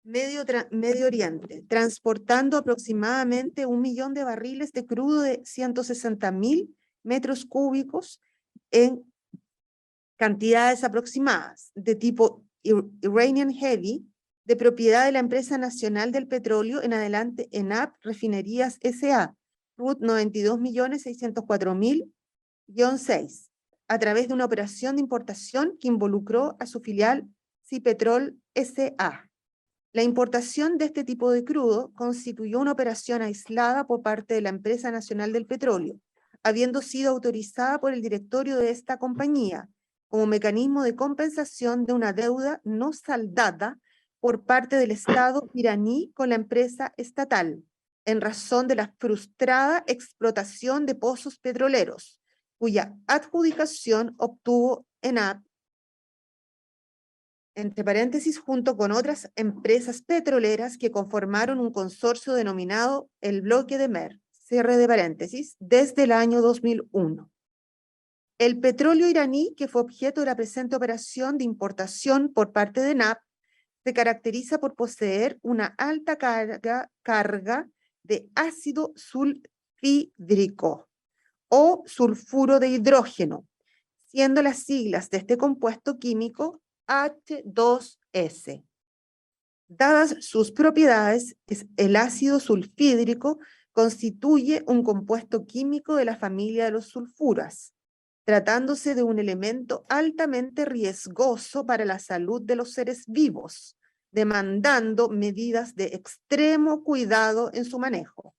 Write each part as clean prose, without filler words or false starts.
Medio Oriente, transportando aproximadamente 1 millón de barriles de crudo de 160.000 metros cúbicos en cantidades aproximadas de tipo Iranian Heavy, de propiedad de la Empresa Nacional del Petróleo, en adelante ENAP Refinerías S.A., RUT 92.604.000-6, a través de una operación de importación que involucró a su filial Cipetrol S.A. La importación de este tipo de crudo constituyó una operación aislada por parte de la Empresa Nacional del Petróleo, habiendo sido autorizada por el directorio de esta compañía como mecanismo de compensación de una deuda no saldada por parte del Estado iraní con la empresa estatal, en razón de la frustrada explotación de pozos petroleros, cuya adjudicación obtuvo ENAP, entre paréntesis, junto con otras empresas petroleras que conformaron un consorcio denominado el Bloque de Mer, cierre de paréntesis, desde el año 2001. El petróleo iraní, que fue objeto de la presente operación de importación por parte de ENAP, se caracteriza por poseer una alta carga de ácido sulfídrico o sulfuro de hidrógeno, siendo las siglas de este compuesto químico H2S. Dadas sus propiedades, el ácido sulfídrico constituye un compuesto químico de la familia de los sulfuras, tratándose de un elemento altamente riesgoso para la salud de los seres vivos, demandando medidas de extremo cuidado en su manejo.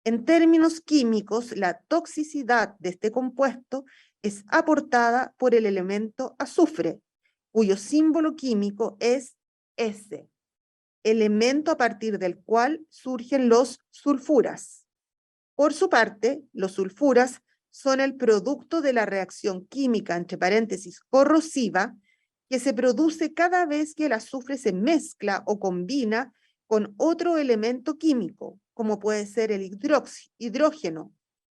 En términos químicos, la toxicidad de este compuesto es aportada por el elemento azufre, cuyo símbolo químico es S, elemento a partir del cual surgen los sulfuras. Por su parte, los sulfuras son el producto de la reacción química, entre paréntesis, corrosiva, que se produce cada vez que el azufre se mezcla o combina con otro elemento químico, como puede ser el hidrógeno,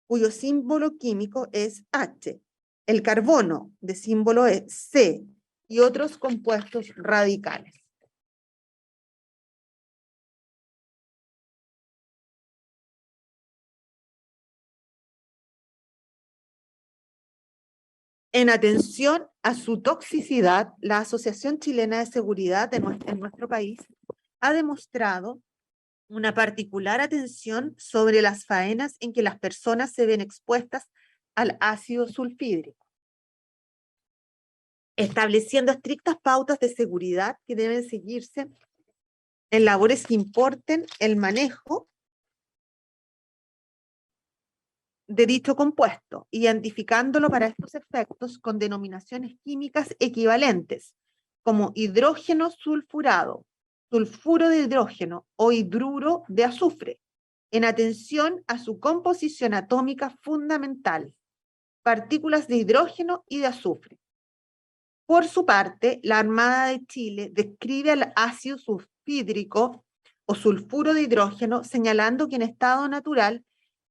cuyo símbolo químico es H, el carbono, de símbolo es C, y otros compuestos radicales. En atención a su toxicidad, la Asociación Chilena de Seguridad en nuestro país ha demostrado una particular atención sobre las faenas en que las personas se ven expuestas al ácido sulfídrico, estableciendo estrictas pautas de seguridad que deben seguirse en labores que importen el manejo de dicho compuesto, identificándolo para estos efectos con denominaciones químicas equivalentes, como hidrógeno sulfurado, sulfuro de hidrógeno o hidruro de azufre, en atención a su composición atómica fundamental, partículas de hidrógeno y de azufre. Por su parte, la Armada de Chile describe al ácido sulfídrico o sulfuro de hidrógeno, señalando que en estado natural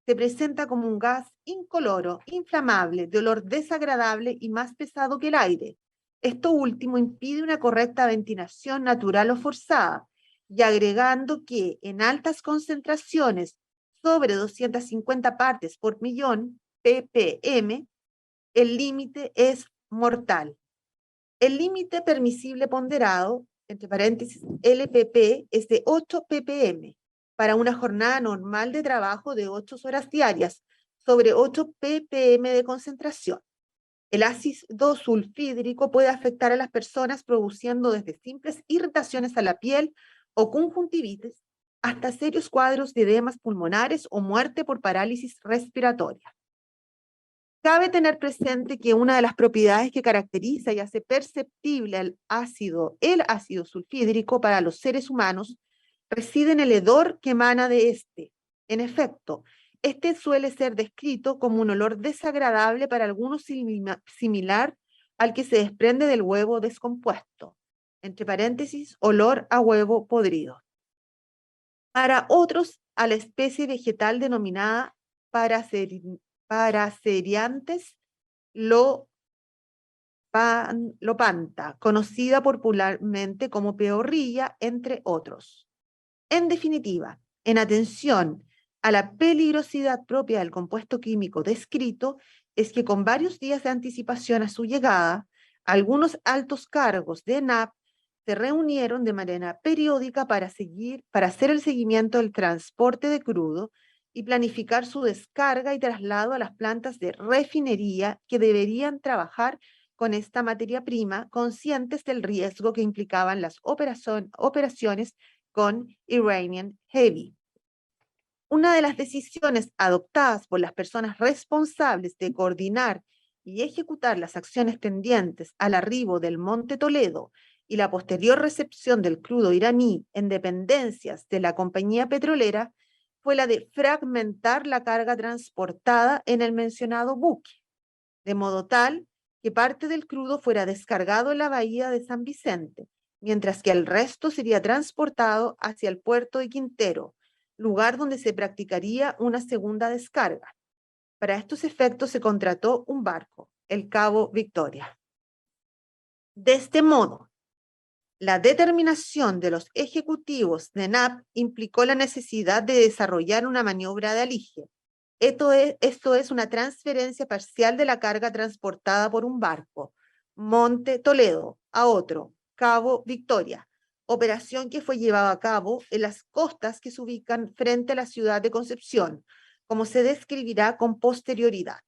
se presenta como un gas incoloro, inflamable, de olor desagradable y más pesado que el aire. Esto último impide una correcta ventilación natural o forzada, y agregando que en altas concentraciones, sobre 250 partes por millón, ppm, el límite es mortal. El límite permisible ponderado, entre paréntesis, LPP, es de 8 ppm para una jornada normal de trabajo de 8 horas diarias, sobre 8 ppm de concentración. El ácido sulfídrico puede afectar a las personas produciendo desde simples irritaciones a la piel o conjuntivitis hasta serios cuadros de edemas pulmonares o muerte por parálisis respiratoria. Cabe tener presente que una de las propiedades que caracteriza y hace perceptible el ácido sulfídrico para los seres humanos reside en el hedor que emana de este. En efecto, este suele ser descrito como un olor desagradable, para algunos similar al que se desprende del huevo descompuesto, entre paréntesis, olor a huevo podrido. Para otros, a la especie vegetal denominada Paraceriantes Lopanta, conocida popularmente como peorrilla, entre otros. En definitiva, en atención a la peligrosidad propia del compuesto químico descrito, es que con varios días de anticipación a su llegada, algunos altos cargos de ENAP se reunieron de manera periódica para hacer el seguimiento del transporte de crudo y planificar su descarga y traslado a las plantas de refinería que deberían trabajar con esta materia prima, conscientes del riesgo que implicaban las operaciones con Iranian Heavy. Una de las decisiones adoptadas por las personas responsables de coordinar y ejecutar las acciones tendientes al arribo del Monte Toledo y la posterior recepción del crudo iraní en dependencias de la compañía petrolera fue la de fragmentar la carga transportada en el mencionado buque, de modo tal que parte del crudo fuera descargado en la bahía de San Vicente, mientras que el resto sería transportado hacia el puerto de Quintero, lugar donde se practicaría una segunda descarga. Para estos efectos se contrató un barco, el Cabo Victoria. De este modo, la determinación de los ejecutivos de ENAP implicó la necesidad de desarrollar una maniobra de alige. Esto es una transferencia parcial de la carga transportada por un barco, Monte Toledo, a otro, Cabo Victoria, operación que fue llevada a cabo en las costas que se ubican frente a la ciudad de Concepción, como se describirá con posterioridad.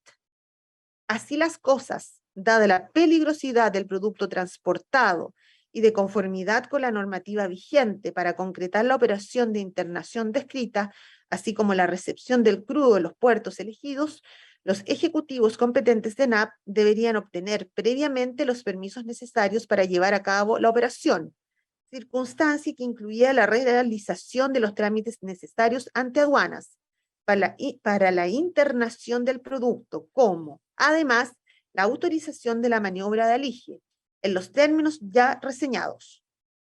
Así las cosas, dada la peligrosidad del producto transportado y de conformidad con la normativa vigente para concretar la operación de internación descrita, así como la recepción del crudo en los puertos elegidos, los ejecutivos competentes de ENAP deberían obtener previamente los permisos necesarios para llevar a cabo la operación, circunstancia que incluía la realización de los trámites necesarios ante aduanas para la internación del producto, como, además, la autorización de la maniobra de alige, en los términos ya reseñados.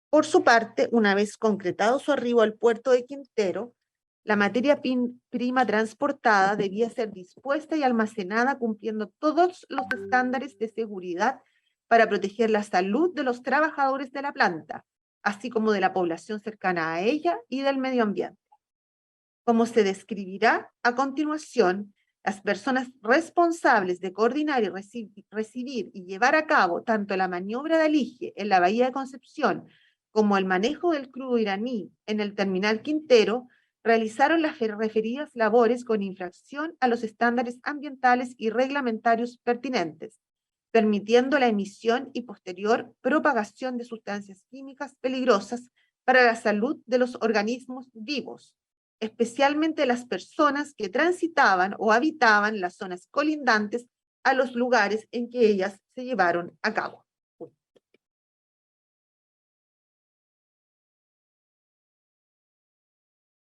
Por su parte, una vez concretado su arribo al puerto de Quintero, la materia prima transportada debía ser dispuesta y almacenada cumpliendo todos los estándares de seguridad para proteger la salud de los trabajadores de la planta, así como de la población cercana a ella y del medio ambiente. Como se describirá a continuación, las personas responsables de coordinar y recibir y llevar a cabo tanto la maniobra de alige en la Bahía de Concepción como el manejo del crudo iraní en el terminal Quintero, realizaron las referidas labores con infracción a los estándares ambientales y reglamentarios pertinentes, permitiendo la emisión y posterior propagación de sustancias químicas peligrosas para la salud de los organismos vivos, especialmente las personas que transitaban o habitaban las zonas colindantes a los lugares en que ellas se llevaron a cabo.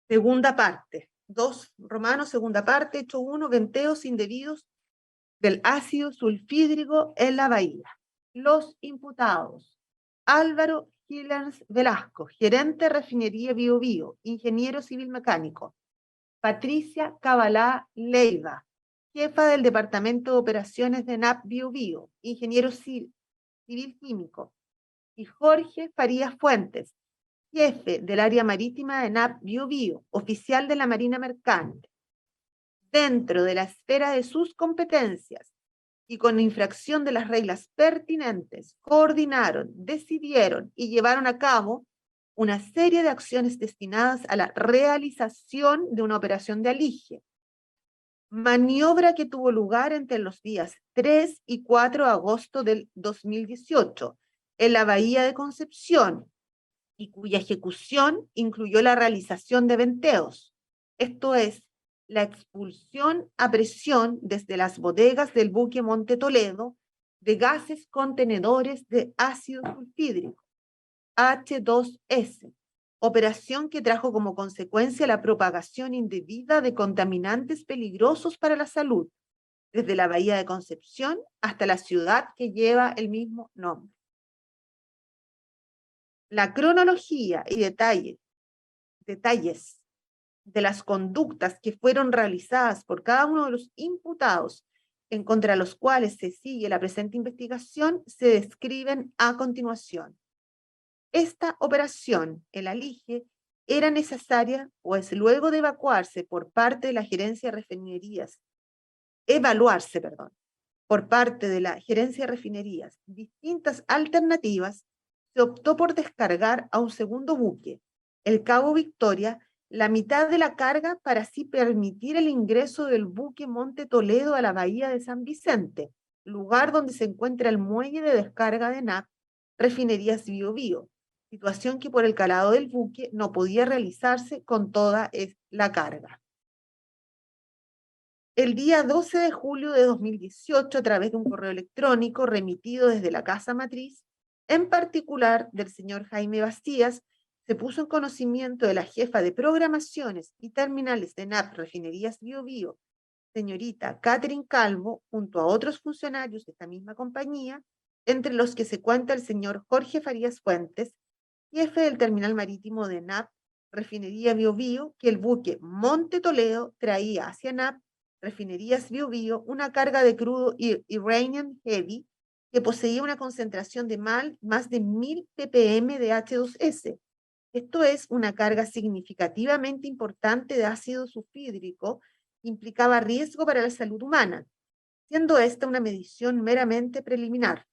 Segunda parte, 2 Romanos, segunda parte, hecho 1, venteos indebidos del ácido sulfídrico en la bahía. Los imputados: Álvaro Gilens Velasco, gerente de refinería Bio Bio, ingeniero civil mecánico. Patricia Cabalá Leiva, jefa del Departamento de Operaciones de ENAP Bio Bio, ingeniero civil químico. Y Jorge Farías Fuentes, jefe del área marítima de ENAP Bio Bio, oficial de la Marina Mercante. Dentro de la esfera de sus competencias y con infracción de las reglas pertinentes, coordinaron, decidieron y llevaron a cabo una serie de acciones destinadas a la realización de una operación de alige, maniobra que tuvo lugar entre los días 3 y 4 de agosto del 2018 en la Bahía de Concepción y cuya ejecución incluyó la realización de venteos, esto es, la expulsión a presión desde las bodegas del buque Monte Toledo de gases contenedores de ácido sulfídrico, H2S, operación que trajo como consecuencia la propagación indebida de contaminantes peligrosos para la salud, desde la Bahía de Concepción hasta la ciudad que lleva el mismo nombre. La cronología y detalles de las conductas que fueron realizadas por cada uno de los imputados en contra de los cuales se sigue la presente investigación, se describen a continuación. Esta operación, el alige, era necesaria, pues luego de evaluarse por parte de la gerencia de refinerías, distintas alternativas, se optó por descargar a un segundo buque, el Cabo Victoria, la mitad de la carga para así permitir el ingreso del buque Monte Toledo a la bahía de San Vicente, lugar donde se encuentra el muelle de descarga de NAP, Refinerías Bío Bío, situación que por el calado del buque no podía realizarse con toda la carga. El día 12 de julio de 2018, a través de un correo electrónico remitido desde la Casa Matriz, en particular del señor Jaime Bastías, se puso en conocimiento de la jefa de programaciones y terminales de NAP Refinerías Bío Bío, señorita Catherine Calvo, junto a otros funcionarios de esta misma compañía, entre los que se cuenta el señor Jorge Farías Fuentes, jefe del terminal marítimo de NAP Refinería Bío Bío, que el buque Monte Toledo traía hacia NAP Refinerías Bío Bío una carga de crudo Iranian Heavy que poseía una concentración de más de 1000 ppm de H2S. Esto es una carga significativamente importante de ácido sulfídrico que implicaba riesgo para la salud humana, siendo esta una medición meramente preliminar,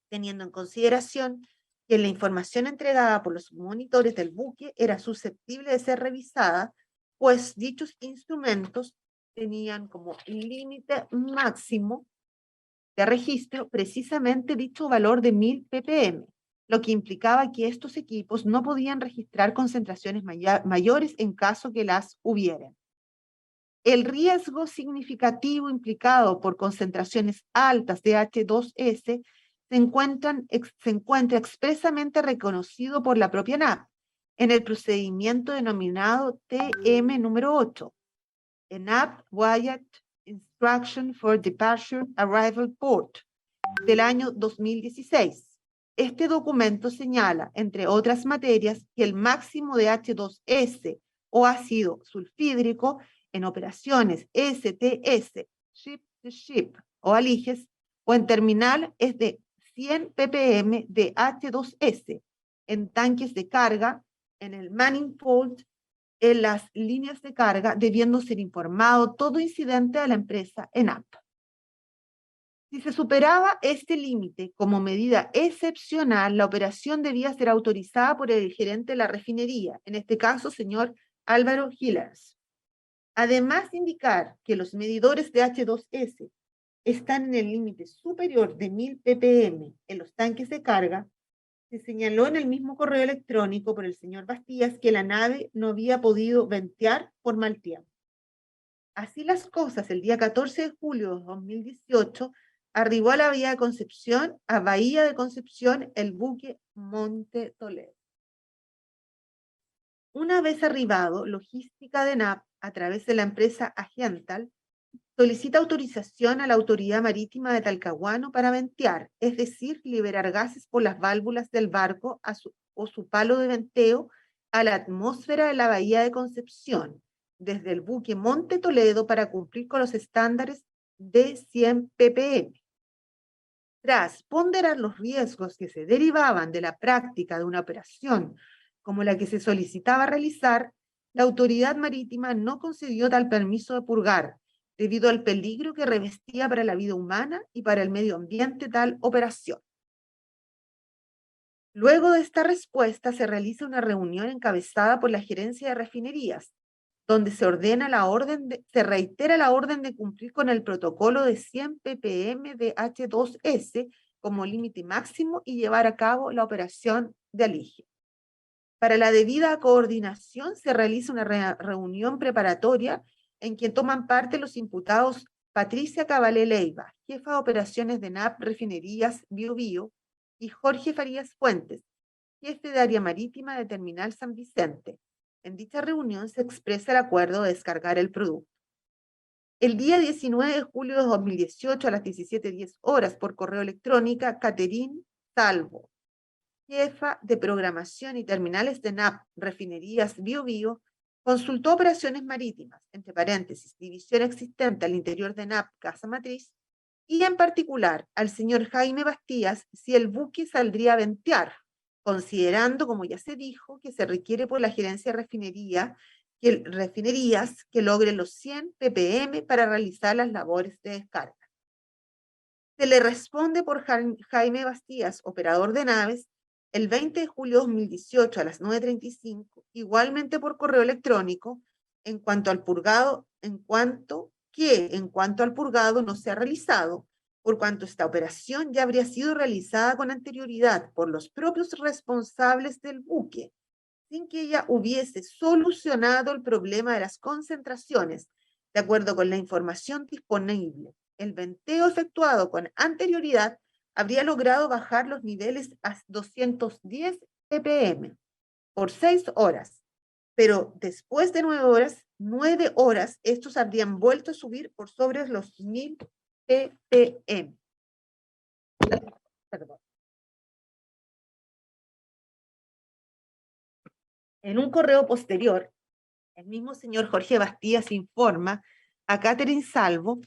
teniendo en consideración que la información entregada por los monitores del buque era susceptible de ser revisada, pues dichos instrumentos tenían como límite máximo de registro precisamente dicho valor de 1000 ppm, lo que implicaba que estos equipos no podían registrar concentraciones mayores en caso que las hubieran. El riesgo significativo implicado por concentraciones altas de H2S se encuentra expresamente reconocido por la propia NAP en el procedimiento denominado TM número 8, NAP Wyatt Instruction for Departure Arrival Port, del año 2016. Este documento señala, entre otras materias, que el máximo de H2S o ácido sulfídrico en operaciones STS, ship to ship o aliges, o en terminal es de 100 ppm de H2S, en tanques de carga, en el manifold, en las líneas de carga, debiendo ser informado todo incidente a la empresa ENAP. Si se superaba este límite como medida excepcional, la operación debía ser autorizada por el gerente de la refinería, en este caso, señor Álvaro Hillers. Además de indicar que los medidores de H2S están en el límite superior de 1000 ppm en los tanques de carga, se señaló en el mismo correo electrónico por el señor Bastías que la nave no había podido ventear por mal tiempo. Así las cosas, el día 14 de julio de 2018, arribó a la Bahía de Concepción, el buque Monte Toledo. Una vez arribado, Logística de NAP, a través de la empresa Agental, solicita autorización a la Autoridad Marítima de Talcahuano para ventear, es decir, liberar gases por las válvulas del barco o su palo de venteo a la atmósfera de la Bahía de Concepción, desde el buque Monte Toledo para cumplir con los estándares de 100 ppm. Tras ponderar los riesgos que se derivaban de la práctica de una operación como la que se solicitaba realizar, la autoridad marítima no concedió tal permiso de purgar, debido al peligro que revestía para la vida humana y para el medio ambiente tal operación. Luego de esta respuesta se realiza una reunión encabezada por la gerencia de refinerías, donde se reitera la orden de cumplir con el protocolo de 100 ppm de H2S como límite máximo y llevar a cabo la operación de alige. Para la debida coordinación se realiza una reunión preparatoria en que toman parte los imputados Patricia Cabalé Leiva, jefa de operaciones de NAP Refinerías Bío Bío, y Jorge Farías Fuentes, jefe de área marítima de Terminal San Vicente. En dicha reunión se expresa el acuerdo de descargar el producto. El día 19 de julio de 2018, a las 17:10 horas, por correo electrónico, Catherine Salvo, jefa de programación y terminales de NAP Refinerías Bío Bío, consultó operaciones marítimas, entre paréntesis, división existente al interior de NAP Casa Matriz, y en particular al señor Jaime Bastías si el buque saldría a ventear, considerando, como ya se dijo, que se requiere por la gerencia de refinerías que logren los 100 ppm para realizar las labores de descarga. Se le responde por Jaime Bastías, operador de naves, el 20 de julio de 2018 a las 9:35, igualmente por correo electrónico, en cuanto al purgado no se ha realizado, por cuanto esta operación ya habría sido realizada con anterioridad por los propios responsables del buque, sin que ella hubiese solucionado el problema de las concentraciones, de acuerdo con la información disponible. El venteo efectuado con anterioridad habría logrado bajar los niveles a 210 ppm por 6 horas, pero después de 9 horas, estos habrían vuelto a subir por sobre los 1000 ppm. Perdón. En un correo posterior, el mismo señor Jorge Bastías informa a Catherine Salvo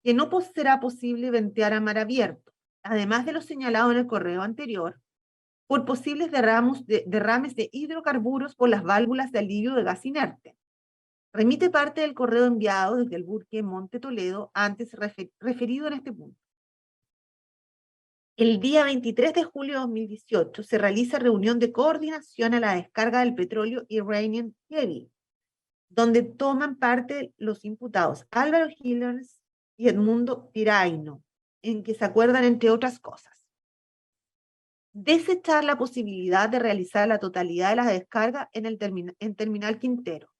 que no será posible ventear a mar abierto, además de lo señalado en el correo anterior, por posibles derrames de hidrocarburos por las válvulas de alivio de gas inerte. Remite parte del correo enviado desde el buque Monte Toledo antes referido en este punto. El día 23 de julio de 2018 se realiza reunión de coordinación a la descarga del petróleo Iranian Heavy, donde toman parte los imputados Álvaro Giles y Edmundo Piraino, en que se acuerdan, entre otras cosas, desechar la posibilidad de realizar la totalidad de la descarga en Terminal Quintero,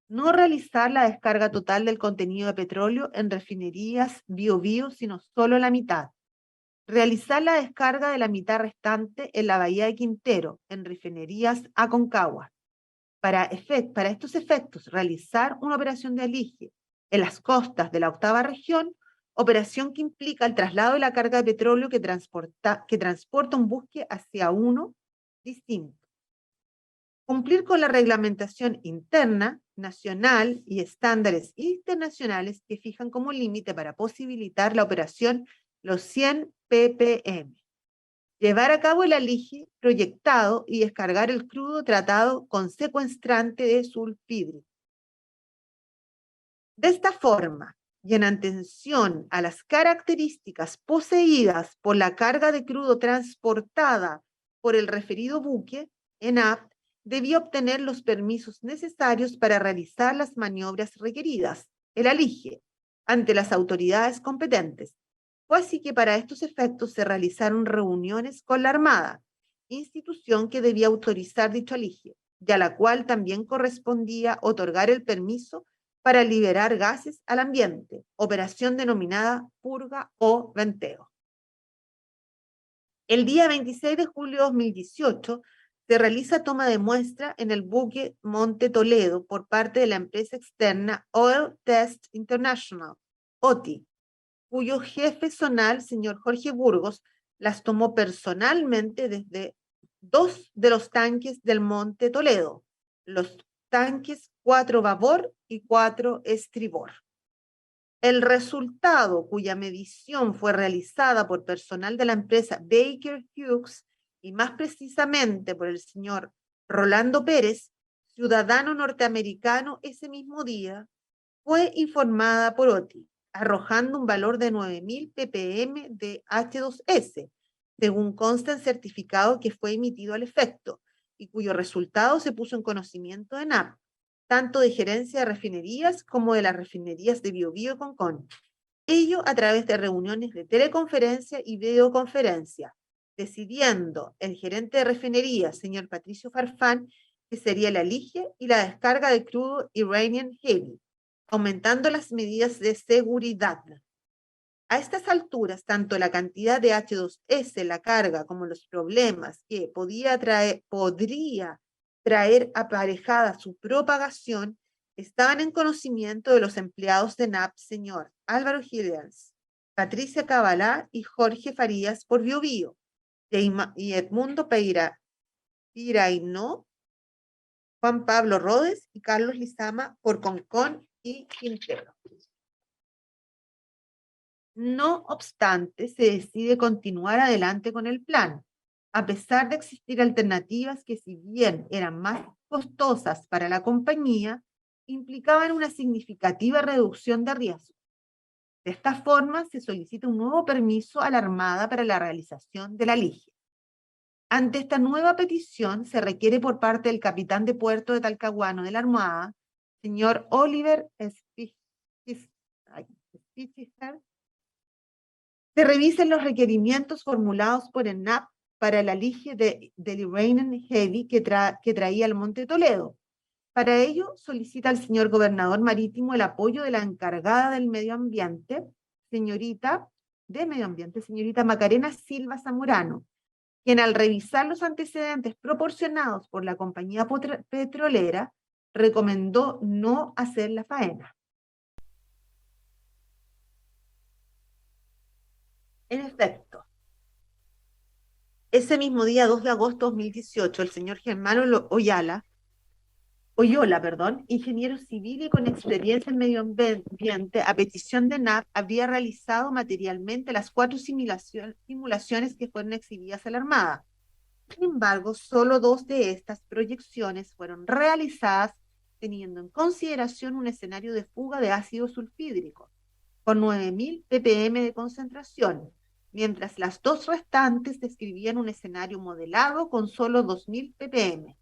no realizar la descarga total del contenido de petróleo en refinerías Biobío, sino solo la mitad, realizar la descarga de la mitad restante en la Bahía de Quintero, en refinerías Aconcagua. Para estos efectos, realizar una operación de alige en las costas de la 8ª región, operación que implica el traslado de la carga de petróleo que transporta un buque hacia uno distinto. Cumplir con la reglamentación interna, nacional y estándares internacionales que fijan como límite para posibilitar la operación los 100 ppm. Llevar a cabo el alige proyectado y descargar el crudo tratado con secuestrante de sulfhídrico. De esta forma, y en atención a las características poseídas por la carga de crudo transportada por el referido buque, ENAP debía obtener los permisos necesarios para realizar las maniobras requeridas, el alige, ante las autoridades competentes. Fue así que para estos efectos se realizaron reuniones con la Armada, institución que debía autorizar dicho alige, y a la cual también correspondía otorgar el permiso para liberar gases al ambiente, operación denominada purga o venteo. El día 26 de julio de 2018 se realiza toma de muestra en el buque Monte Toledo por parte de la empresa externa Oil Test International, OTI, cuyo jefe zonal, señor Jorge Burgos, las tomó personalmente desde 2 de los tanques del Monte Toledo, los tanques 4 babor y 4 estribor. El resultado, cuya medición fue realizada por personal de la empresa Baker Hughes y más precisamente por el señor Rolando Pérez, ciudadano norteamericano, ese mismo día, fue informada por OTI, arrojando un valor de 9.000 ppm de H2S, según consta en certificado que fue emitido al efecto, y cuyo resultado se puso en conocimiento de NAP, tanto de gerencia de refinerías como de las refinerías de Biobío y Concón. Ello a través de reuniones de teleconferencia y videoconferencia, decidiendo el gerente de refinería, señor Patricio Farfán, que sería la alige y la descarga de crudo Iranian Heavy, aumentando las medidas de seguridad. A estas alturas, tanto la cantidad de H2S, la carga, como los problemas que podría traer aparejada su propagación, estaban en conocimiento de los empleados de NAP, señor Álvaro Giles, Patricia Cabalá y Jorge Farías por Biobío, y Edmundo Piraino, Juan Pablo Rodes y Carlos Lizama por Concón y Quintero. No obstante, se decide continuar adelante con el plan, a pesar de existir alternativas que, si bien eran más costosas para la compañía, implicaban una significativa reducción de riesgo. De esta forma, se solicita un nuevo permiso a la Armada para la realización de la ligia. Ante esta nueva petición, se requiere por parte del capitán de puerto de Talcahuano de la Armada, señor Oliver Spichiger, se revisen los requerimientos formulados por el NAP para la ligia del Iranian Heavy que traía al Monte Toledo. Para ello, solicita al señor gobernador marítimo el apoyo de la encargada del medio ambiente, señorita Macarena Silva Zamorano, quien al revisar los antecedentes proporcionados por la compañía petrolera, recomendó no hacer la faena. En efecto, ese mismo día, 2 de agosto de 2018, el señor Germán Oyola, ingeniero civil y con experiencia en medio ambiente, a petición de NAP, habría realizado materialmente las 4 simulaciones que fueron exhibidas a la Armada. Sin embargo, solo 2 de estas proyecciones fueron realizadas teniendo en consideración un escenario de fuga de ácido sulfídrico, con 9.000 ppm de concentración, mientras las 2 restantes describían un escenario modelado con solo 2.000 ppm.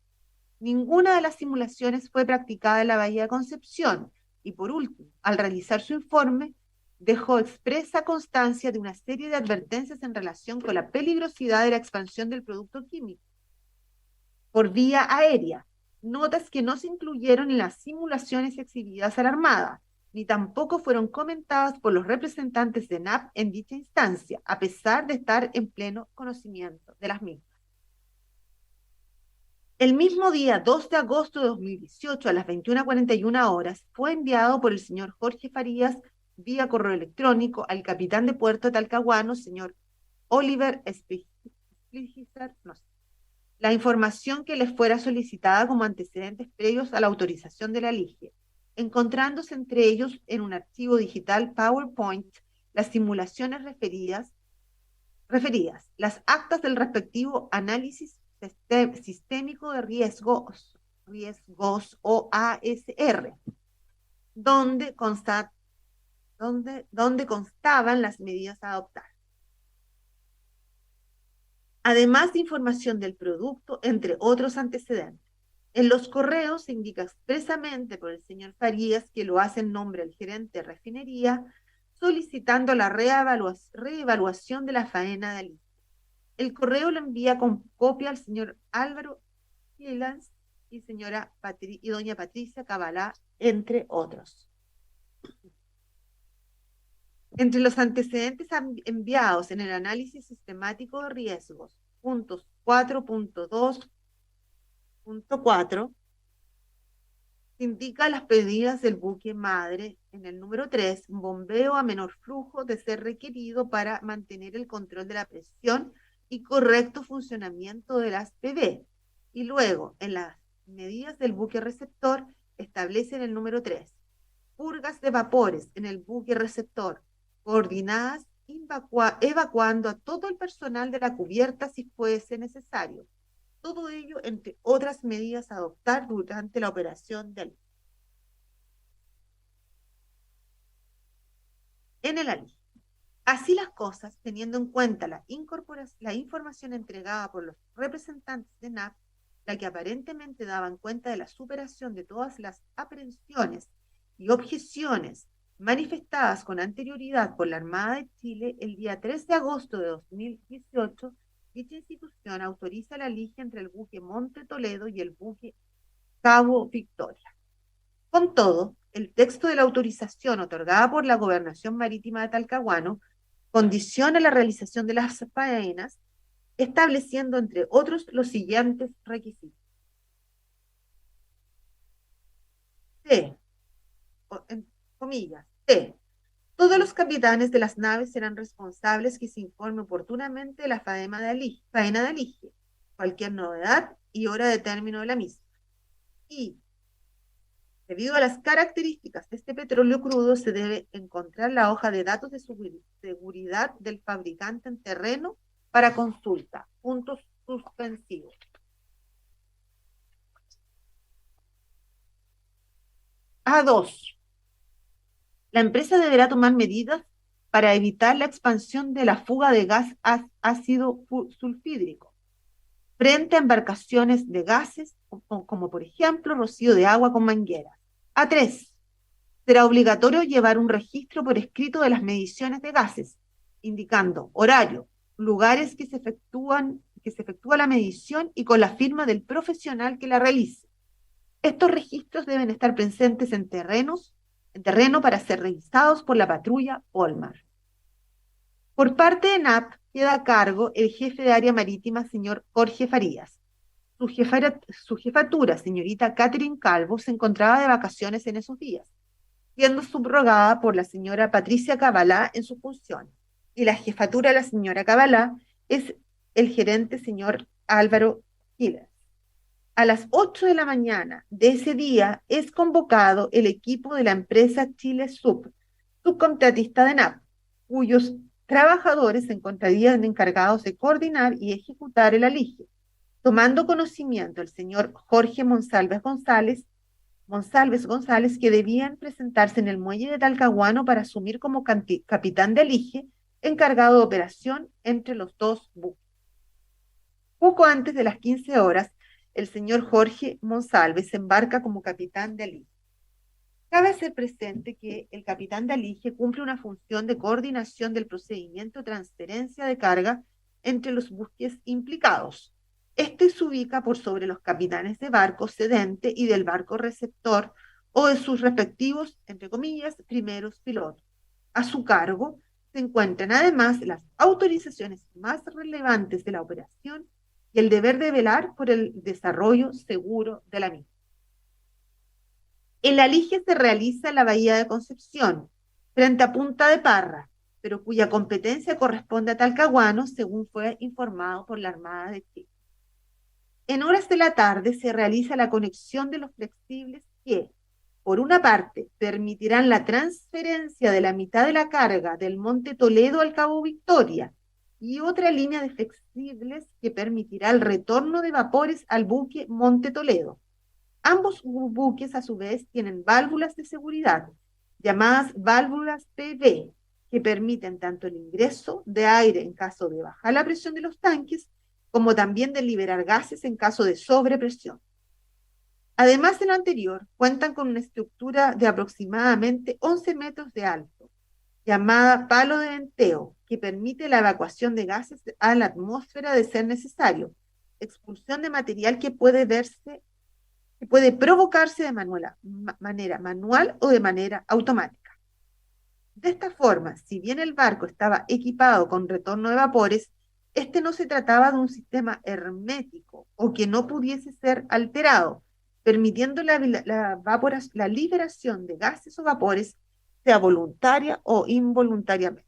Ninguna de las simulaciones fue practicada en la Bahía de Concepción y, por último, al realizar su informe, dejó expresa constancia de una serie de advertencias en relación con la peligrosidad de la expansión del producto químico por vía aérea, notas que no se incluyeron en las simulaciones exhibidas a la Armada, ni tampoco fueron comentadas por los representantes de NAP en dicha instancia, a pesar de estar en pleno conocimiento de las mismas. El mismo día, 2 de agosto de 2018, a las 21:41 horas, fue enviado por el señor Jorge Farías vía correo electrónico al capitán de puerto de Talcahuano, señor Oliver Spichiger, la información que les fuera solicitada como antecedentes previos a la autorización de la ligia, encontrándose entre ellos en un archivo digital PowerPoint las simulaciones referidas, las actas del respectivo análisis sistémico de riesgos o ASR, donde constaban las medidas a adoptar, además de información del producto, entre otros antecedentes. En los correos se indica expresamente por el señor Farías que lo hace en nombre del gerente de refinería, solicitando la reevaluación de la faena de ligia. El correo lo envía con copia al señor Álvaro Gilans y doña Patricia Cabalá, entre otros. Entre los antecedentes enviados en el análisis sistemático de riesgos, puntos 4.2.4, indica las pedidas del buque madre en el número 3, bombeo a menor flujo de ser requerido para mantener el control de la presión y correcto funcionamiento de las PB. Y luego, en las medidas del buque receptor, establecen el número 3, purgas de vapores en el buque receptor, coordinadas evacuando a todo el personal de la cubierta si fuese necesario. Todo ello entre otras medidas a adoptar durante la operación del en el ALI. Así las cosas, teniendo en cuenta la información entregada por los representantes de NAP, la que aparentemente daban cuenta de la superación de todas las aprehensiones y objeciones manifestadas con anterioridad por la Armada de Chile, el día 3 de agosto de 2018, dicha institución autoriza la ligia entre el buque Monte Toledo y el buque Cabo Victoria. Con todo, el texto de la autorización otorgada por la Gobernación Marítima de Talcahuano condiciona la realización de las faenas, estableciendo, entre otros, los siguientes requisitos. C, en comillas, C. Todos los capitanes de las naves serán responsables que se informe oportunamente de la faena de aligie, cualquier novedad y hora de término de la misma. Y Debido a las características de este petróleo crudo, se debe encontrar la hoja de datos de seguridad del fabricante en terreno para consulta. Puntos suspensivos. A2. La empresa deberá tomar medidas para evitar la expansión de la fuga de gas ácido sulfídrico frente a embarcaciones de gases, como por ejemplo rocío de agua con mangueras. A3. Será obligatorio llevar un registro por escrito de las mediciones de gases, indicando horario, lugares que se efectúa la medición y con la firma del profesional que la realice. Estos registros deben estar presentes en terreno para ser revisados por la patrulla Polmar. Por parte de NAP queda a cargo el jefe de área marítima, señor Jorge Farías. Su jefatura, señorita Catherine Calvo, se encontraba de vacaciones en esos días, siendo subrogada por la señora Patricia Cabalá en su función. Y la jefatura de la señora Cabalá es el gerente, señor Álvaro Giles. A las 8 de la mañana de ese día es convocado el equipo de la empresa Chile subcontratista de NAP, cuyos trabajadores se encontrarían encargados de coordinar y ejecutar el alige, tomando conocimiento el señor Jorge Monsalves González, que debían presentarse en el muelle de Talcahuano para asumir como capitán de alige, encargado de operación entre los dos buques. Poco antes de las 15 horas, el señor Jorge Monsalves se embarca como capitán de alige. Cabe hacer presente que el capitán de alige cumple una función de coordinación del procedimiento de transferencia de carga entre los buques implicados. Este se ubica por sobre los capitanes de barco cedente y del barco receptor o de sus respectivos, entre comillas, primeros pilotos. A su cargo se encuentran además las autorizaciones más relevantes de la operación y el deber de velar por el desarrollo seguro de la misma. El alige se realiza en la bahía de Concepción, frente a Punta de Parra, pero cuya competencia corresponde a Talcahuano, según fue informado por la Armada de Chile. En horas de la tarde se realiza la conexión de los flexibles que, por una parte, permitirán la transferencia de la mitad de la carga del Monte Toledo al Cabo Victoria y otra línea de flexibles que permitirá el retorno de vapores al buque Monte Toledo. Ambos buques, a su vez, tienen válvulas de seguridad, llamadas válvulas PV, que permiten tanto el ingreso de aire en caso de bajar la presión de los tanques, como también de liberar gases en caso de sobrepresión. Además de lo anterior, cuentan con una estructura de aproximadamente 11 metros de alto, llamada palo de venteo, que permite la evacuación de gases a la atmósfera de ser necesario, expulsión de material que puede provocarse de manera manual o de manera automática. De esta forma, si bien el barco estaba equipado con retorno de vapores, este no se trataba de un sistema hermético o que no pudiese ser alterado, permitiendo la liberación de gases o vapores, sea voluntaria o involuntariamente.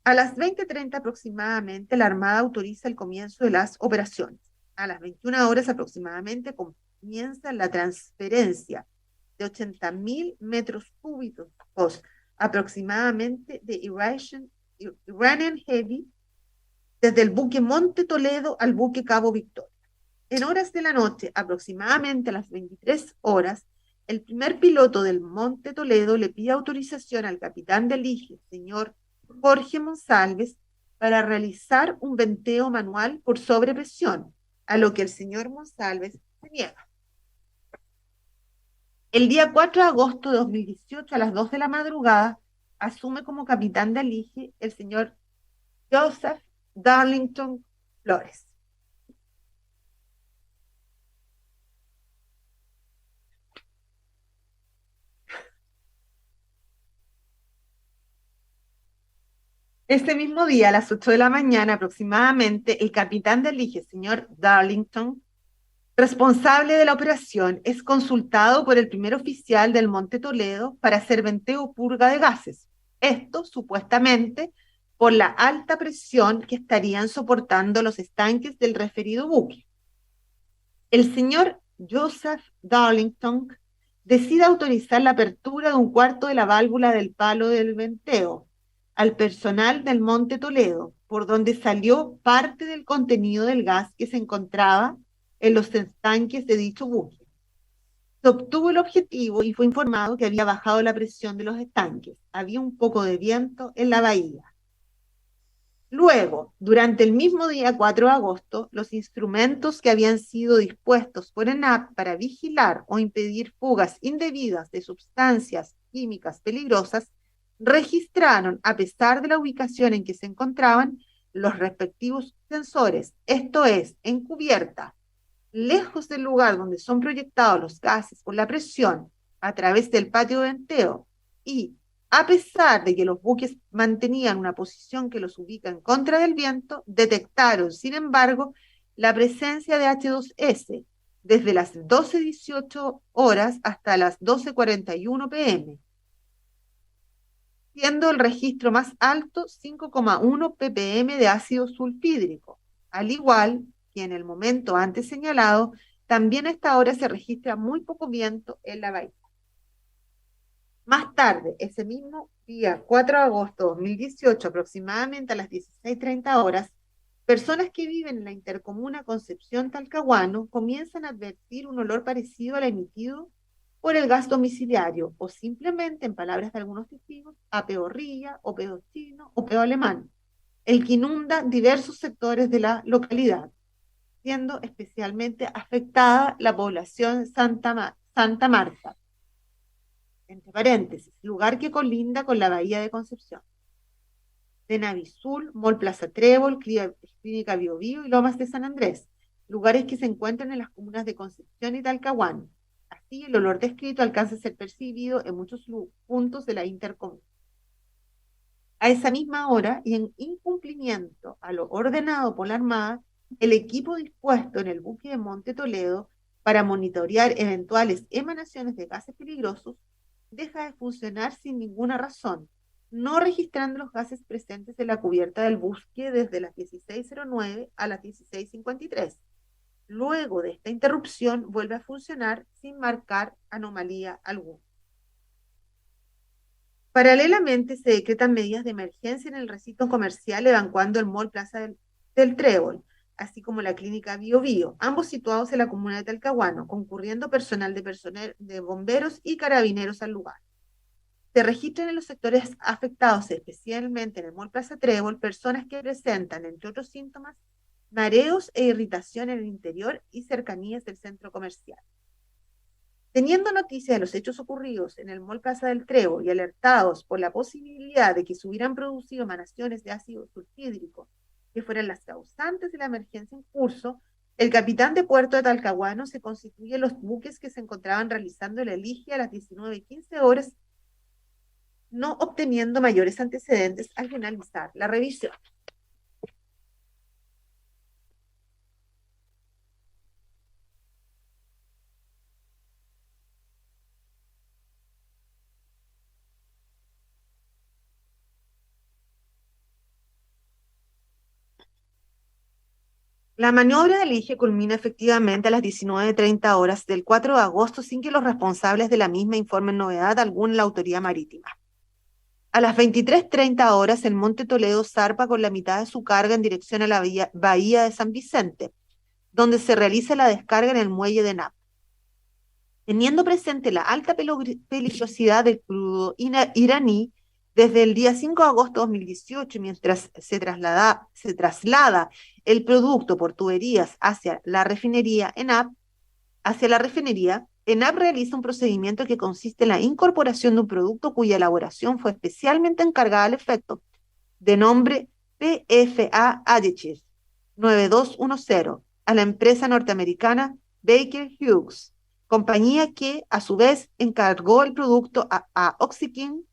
A las 20:30 aproximadamente, la Armada autoriza el comienzo de las operaciones. A las 21 horas aproximadamente comienza la transferencia de 80.000 metros cúbicos aproximadamente de Iranian Heavy desde el buque Monte Toledo al buque Cabo Victoria. En horas de la noche, aproximadamente a las 23 horas, el primer piloto del Monte Toledo le pide autorización al capitán de alige, señor Jorge Monsalves, para realizar un venteo manual por sobrepresión, a lo que el señor Monsalves se niega. El día 4 de agosto de 2018, a las 2 de la madrugada, asume como capitán de alige el señor Joseph Darlington Flores. Ese mismo día, a las 8 de la mañana aproximadamente, el capitán de alige, señor Darlington, responsable de la operación, es consultado por el primer oficial del Monte Toledo para hacer venteo o purga de gases. Esto, supuestamente, por la alta presión que estarían soportando los estanques del referido buque. El señor Joseph Darlington decide autorizar la apertura de un cuarto de la válvula del palo del venteo al personal del Monte Toledo, por donde salió parte del contenido del gas que se encontraba en los estanques de dicho buque. Se obtuvo el objetivo y fue informado que había bajado la presión de los estanques. Había un poco de viento en la bahía. Luego, durante el mismo día 4 de agosto, los instrumentos que habían sido dispuestos por ENAP para vigilar o impedir fugas indebidas de sustancias químicas peligrosas registraron, a pesar de la ubicación en que se encontraban, los respectivos sensores, esto es, en cubierta, lejos del lugar donde son proyectados los gases por la presión a través del patio de venteo y a pesar de que los buques mantenían una posición que los ubica en contra del viento, detectaron, sin embargo, la presencia de H2S desde las 12:18 horas hasta las 12:41 pm, siendo el registro más alto 5,1 ppm de ácido sulfídrico, al igual que en el momento antes señalado, también a esta hora se registra muy poco viento en la bahía. Más tarde, ese mismo día, 4 de agosto de 2018, aproximadamente a las 16:30 horas, personas que viven en la intercomuna Concepción-Talcahuano comienzan a advertir un olor parecido al emitido por el gas domiciliario o simplemente, en palabras de algunos testigos, a peorrilla o pedo chino o pedo alemán, el que inunda diversos sectores de la localidad, siendo especialmente afectada la población Santa Marta, entre paréntesis, lugar que colinda con la bahía de Concepción, de Navisul, Mall Plaza Trébol, Clínica Bio Bio y Lomas de San Andrés, lugares que se encuentran en las comunas de Concepción y Talcahuano. Así, el olor descrito alcanza a ser percibido en muchos puntos de la intercomuna. A esa misma hora, y en incumplimiento a lo ordenado por la Armada, el equipo dispuesto en el buque de Monte Toledo para monitorear eventuales emanaciones de gases peligrosos deja de funcionar sin ninguna razón, no registrando los gases presentes en la cubierta del buque desde las 16:09 a las 16:53. Luego de esta interrupción vuelve a funcionar sin marcar anomalía alguna. Paralelamente se decretan medidas de emergencia en el recinto comercial evacuando el Mall Plaza del Trébol, así como la Clínica Bio Bio, ambos situados en la comuna de Talcahuano, concurriendo personal de bomberos y carabineros al lugar. Se registran en los sectores afectados, especialmente en el Mall Plaza Trébol, personas que presentan, entre otros síntomas, mareos e irritación en el interior y cercanías del centro comercial. Teniendo noticia de los hechos ocurridos en el Mall Plaza del Trébol y alertados por la posibilidad de que se hubieran producido emanaciones de ácido sulfídrico que fueran las causantes de la emergencia en curso, el capitán de puerto de Talcahuano se constituye en los buques que se encontraban realizando el elige a las 19:15 horas, no obteniendo mayores antecedentes al finalizar la revisión. La maniobra del IGE culmina efectivamente a las 19:30 horas del 4 de agosto sin que los responsables de la misma informen novedad alguna en la autoridad marítima. A las 23:30 horas, el Monte Toledo zarpa con la mitad de su carga en dirección a la bahía de San Vicente, donde se realiza la descarga en el muelle de Nap. Teniendo presente la alta peligrosidad del crudo iraní, desde el día 5 de agosto de 2018, mientras se traslada el producto por tuberías hacia la refinería ENAP, ENAP realiza un procedimiento que consiste en la incorporación de un producto cuya elaboración fue especialmente encargada al efecto, de nombre PFA Additives 9210, a la empresa norteamericana Baker Hughes, compañía que a su vez encargó el producto a OxyChem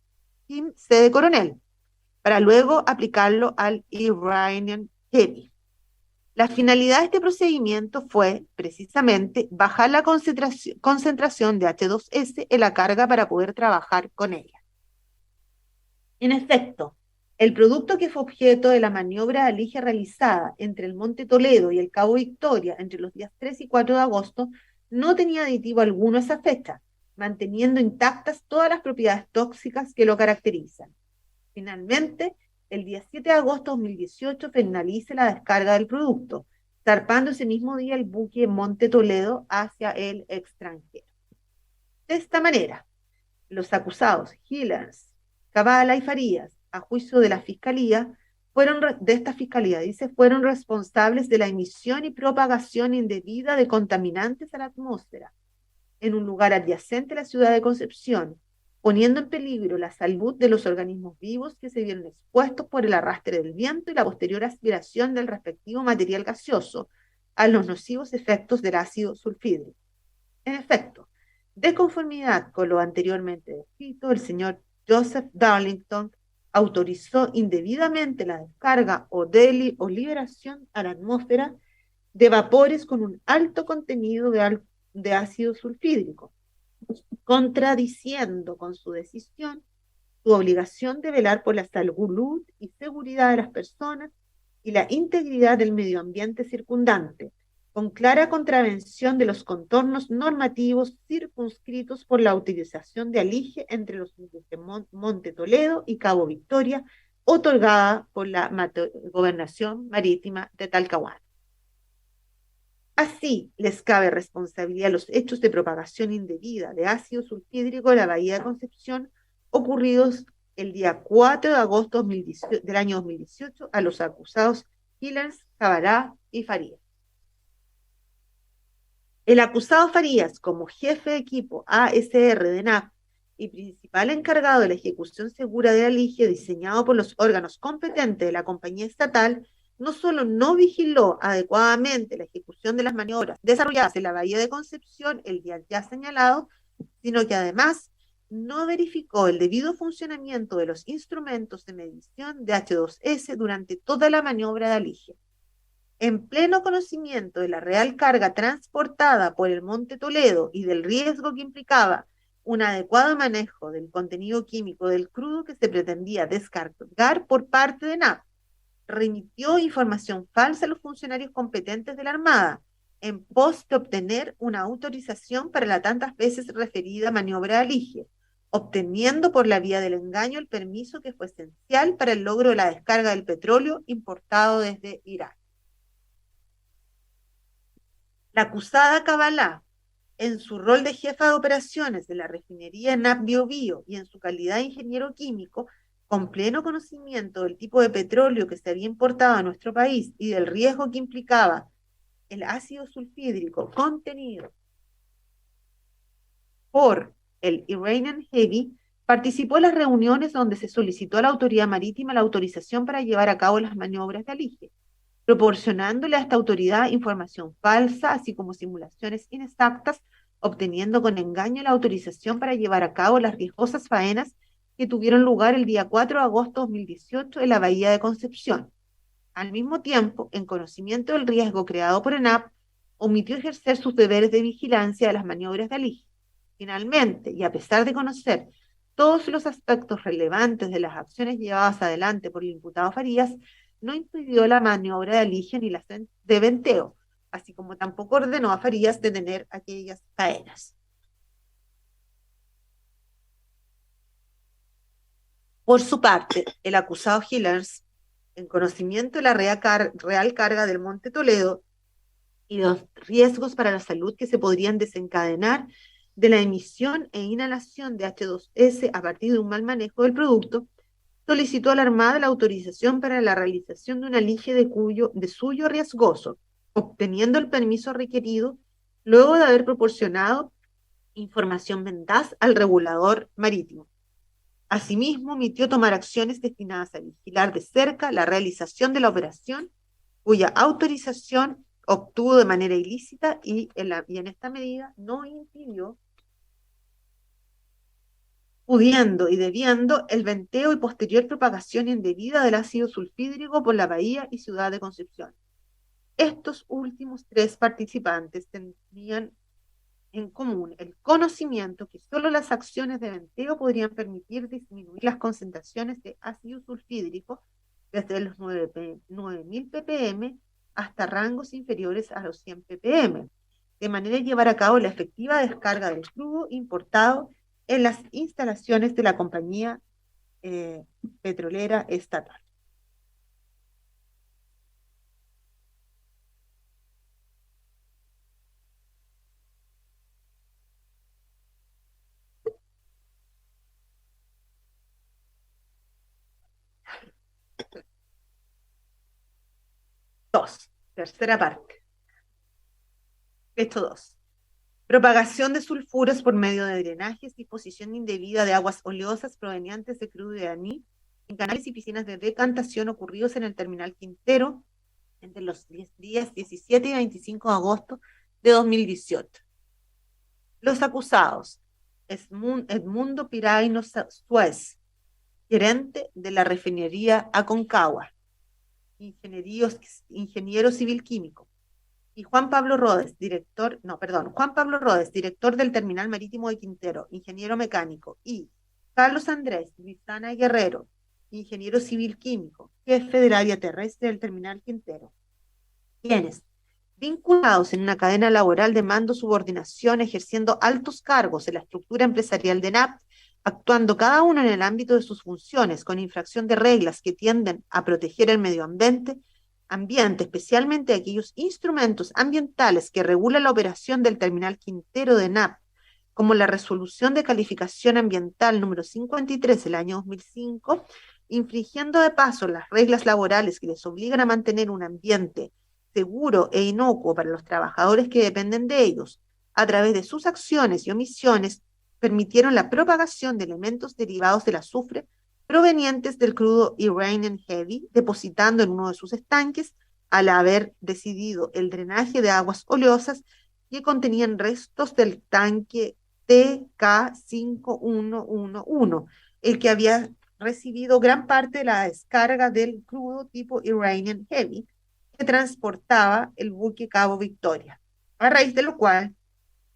C de Coronel, para luego aplicarlo al Iranian Heavy. La finalidad de este procedimiento fue, precisamente, bajar la concentración de H2S en la carga para poder trabajar con ella. En efecto, el producto que fue objeto de la maniobra alige realizada entre el Monte Toledo y el Cabo Victoria entre los días 3 y 4 de agosto no tenía aditivo alguno a esa fecha, manteniendo intactas todas las propiedades tóxicas que lo caracterizan. Finalmente, el día 7 de agosto de 2018 finaliza la descarga del producto, zarpando ese mismo día el buque Monte Toledo hacia el extranjero. De esta manera, los acusados Hillers, Kavala y Farías, a juicio de la Fiscalía, fueron responsables de la emisión y propagación indebida de contaminantes a la atmósfera en un lugar adyacente a la ciudad de Concepción, poniendo en peligro la salud de los organismos vivos que se vieron expuestos por el arrastre del viento y la posterior aspiración del respectivo material gaseoso a los nocivos efectos del ácido sulfídrico. En efecto, de conformidad con lo anteriormente descrito, el señor Joseph Darlington autorizó indebidamente la descarga o liberación a la atmósfera de vapores con un alto contenido de ácido sulfídrico, contradiciendo con su decisión su obligación de velar por la salud y seguridad de las personas y la integridad del medio ambiente circundante, con clara contravención de los contornos normativos circunscritos por la utilización de alige entre los Monte Toledo y Cabo Victoria, otorgada por la Gobernación Marítima de Talcahuano. Así, les cabe responsabilidad a los hechos de propagación indebida de ácido sulfídrico en la Bahía de Concepción ocurridos el día 4 de agosto del año 2018 a los acusados Hillers, Cabará y Farías. El acusado Farías, como jefe de equipo ASR de NAP y principal encargado de la ejecución segura de la ligia diseñado por los órganos competentes de la compañía estatal, no solo no vigiló adecuadamente la ejecución de las maniobras desarrolladas en la Bahía de Concepción el día ya señalado, sino que además no verificó el debido funcionamiento de los instrumentos de medición de H2S durante toda la maniobra de aligia. En pleno conocimiento de la real carga transportada por el Monte Toledo y del riesgo que implicaba un adecuado manejo del contenido químico del crudo que se pretendía descargar por parte de NAP, remitió información falsa a los funcionarios competentes de la Armada en pos de obtener una autorización para la tantas veces referida maniobra de aligie, obteniendo por la vía del engaño el permiso que fue esencial para el logro de la descarga del petróleo importado desde Irán. La acusada Kavala, en su rol de jefa de operaciones de la refinería NAP Biobío y en su calidad de ingeniero químico, con pleno conocimiento del tipo de petróleo que se había importado a nuestro país y del riesgo que implicaba el ácido sulfídrico contenido por el Iranian Heavy, participó en las reuniones donde se solicitó a la autoridad marítima la autorización para llevar a cabo las maniobras de alige, proporcionándole a esta autoridad información falsa, así como simulaciones inexactas, obteniendo con engaño la autorización para llevar a cabo las riesgosas faenas que tuvieron lugar el día 4 de agosto de 2018 en la Bahía de Concepción. Al mismo tiempo, en conocimiento del riesgo creado por ENAP, omitió ejercer sus deberes de vigilancia de las maniobras de alige. Finalmente, y a pesar de conocer todos los aspectos relevantes de las acciones llevadas adelante por el imputado Farías, no impidió la maniobra de alige ni la de venteo, así como tampoco ordenó a Farías detener aquellas faenas. Por su parte, el acusado Hillers, en conocimiento de la real carga del Monte Toledo y los riesgos para la salud que se podrían desencadenar de la emisión e inhalación de H2S a partir de un mal manejo del producto, solicitó a la Armada la autorización para la realización de un alige de suyo riesgoso, obteniendo el permiso requerido luego de haber proporcionado información veraz al regulador marítimo. Asimismo, omitió tomar acciones destinadas a vigilar de cerca la realización de la operación, cuya autorización obtuvo de manera ilícita y en esta medida no impidió, pudiendo y debiendo el venteo y posterior propagación indebida del ácido sulfídrico por la Bahía y ciudad de Concepción. Estos últimos tres participantes tenían en común el conocimiento que solo las acciones de venteo podrían permitir disminuir las concentraciones de ácido sulfídrico desde los 9.000 ppm hasta rangos inferiores a los 100 ppm, de manera de llevar a cabo la efectiva descarga del crudo importado en las instalaciones de la compañía petrolera estatal. Dos, tercera parte. Hecho 2. Propagación de sulfuros por medio de drenajes, disposición indebida de aguas oleosas provenientes de crudo de aní en canales y piscinas de decantación ocurridos en el terminal Quintero entre los días 17 y 25 de agosto de 2018. Los acusados: Edmundo Piraino Suez, gerente de la refinería Aconcagua, ingeniero civil químico, y Juan Pablo Rodes, director del Terminal Marítimo de Quintero, ingeniero mecánico, y Carlos Andrés Lizana Guerrero, ingeniero civil químico, jefe del área terrestre del Terminal Quintero, quienes, vinculados en una cadena laboral de mando subordinación, ejerciendo altos cargos en la estructura empresarial de NAP, actuando cada uno en el ámbito de sus funciones con infracción de reglas que tienden a proteger el medio ambiente, especialmente aquellos instrumentos ambientales que regulan la operación del terminal Quintero de NAP, como la resolución de calificación ambiental número 53 del año 2005, infringiendo de paso las reglas laborales que les obligan a mantener un ambiente seguro e inocuo para los trabajadores que dependen de ellos, a través de sus acciones y omisiones, permitieron la propagación de elementos derivados del azufre provenientes del crudo Iranian Heavy, depositando en uno de sus estanques, al haber decidido el drenaje de aguas oleosas que contenían restos del tanque TK5111, el que había recibido gran parte de la descarga del crudo tipo Iranian Heavy que transportaba el buque Cabo Victoria, a raíz de lo cual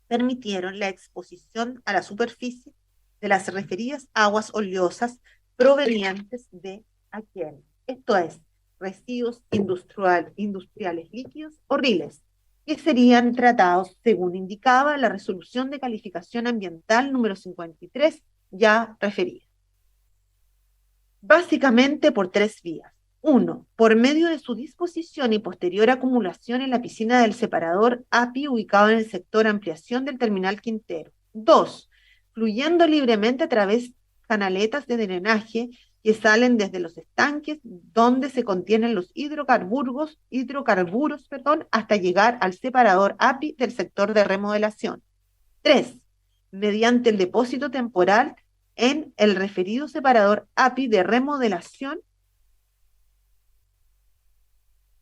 permitieron la exposición a la superficie de las referidas aguas oleosas provenientes de aquel, esto es, residuos industriales líquidos o riles, que serían tratados según indicaba la resolución de calificación ambiental número 53 ya referida. Básicamente por tres vías. Uno, por medio de su disposición y posterior acumulación en la piscina del separador API ubicado en el sector ampliación del terminal Quintero. Dos, fluyendo libremente a través de canaletas de drenaje que salen desde los estanques donde se contienen los hidrocarburos, hasta llegar al separador API del sector de remodelación. Tres, mediante el depósito temporal en el referido separador API de remodelación,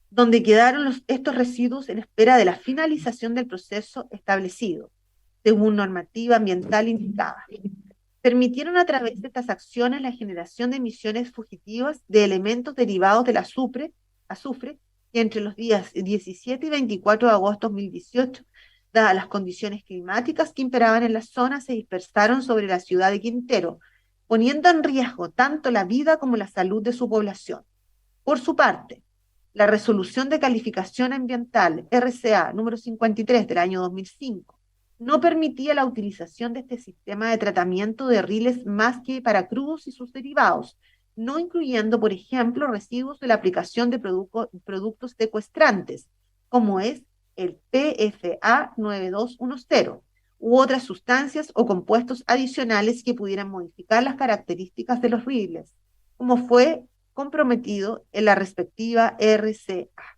donde quedaron estos residuos en espera de la finalización del proceso establecido, según normativa ambiental indicada. Permitieron a través de estas acciones la generación de emisiones fugitivas de elementos derivados del azufre, que entre los días 17 y 24 de agosto de 2018, dadas las condiciones climáticas que imperaban en la zona, se dispersaron sobre la ciudad de Quintero, poniendo en riesgo tanto la vida como la salud de su población. Por su parte, la resolución de calificación ambiental RCA número 53 del año 2005 no permitía la utilización de este sistema de tratamiento de riles más que para crudos y sus derivados, no incluyendo, por ejemplo, residuos de la aplicación de productos secuestrantes, como es el PFA 9210, u otras sustancias o compuestos adicionales que pudieran modificar las características de los riles, como fue comprometido en la respectiva RCA.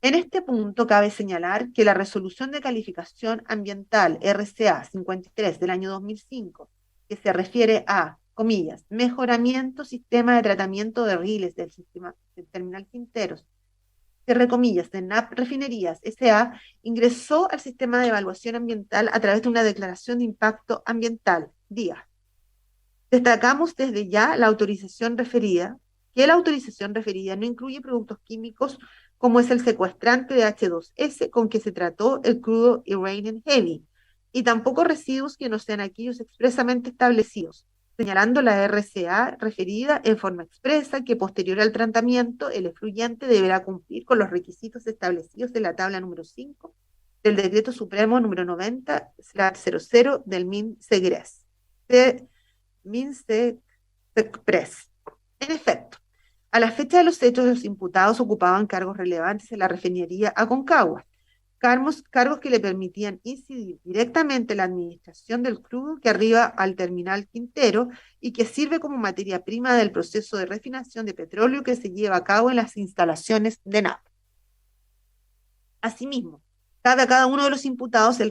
En este punto cabe señalar que la resolución de calificación ambiental RCA 53 del año 2005, que se refiere a, comillas, mejoramiento sistema de tratamiento de riles del sistema del terminal Quinteros, cierre comillas, de NAP Refinerías S.A., ingresó al sistema de evaluación ambiental a través de una declaración de impacto ambiental, DIA. Destacamos desde ya la autorización referida, que la autorización referida no incluye productos químicos como es el secuestrante de H2S con que se trató el crudo Iranian Heavy, y tampoco residuos que no sean aquellos expresamente establecidos, señalando la RCA referida en forma expresa que posterior al tratamiento el efluyente deberá cumplir con los requisitos establecidos en la tabla número 5 del Decreto Supremo número 90/00 del MinSegres. MinSegres. En efecto, a la fecha de los hechos, los imputados ocupaban cargos relevantes en la refinería Aconcagua, cargos que le permitían incidir directamente en la administración del crudo que arriba al terminal Quintero y que sirve como materia prima del proceso de refinación de petróleo que se lleva a cabo en las instalaciones de NAP. Asimismo, cabe a cada uno de los imputados el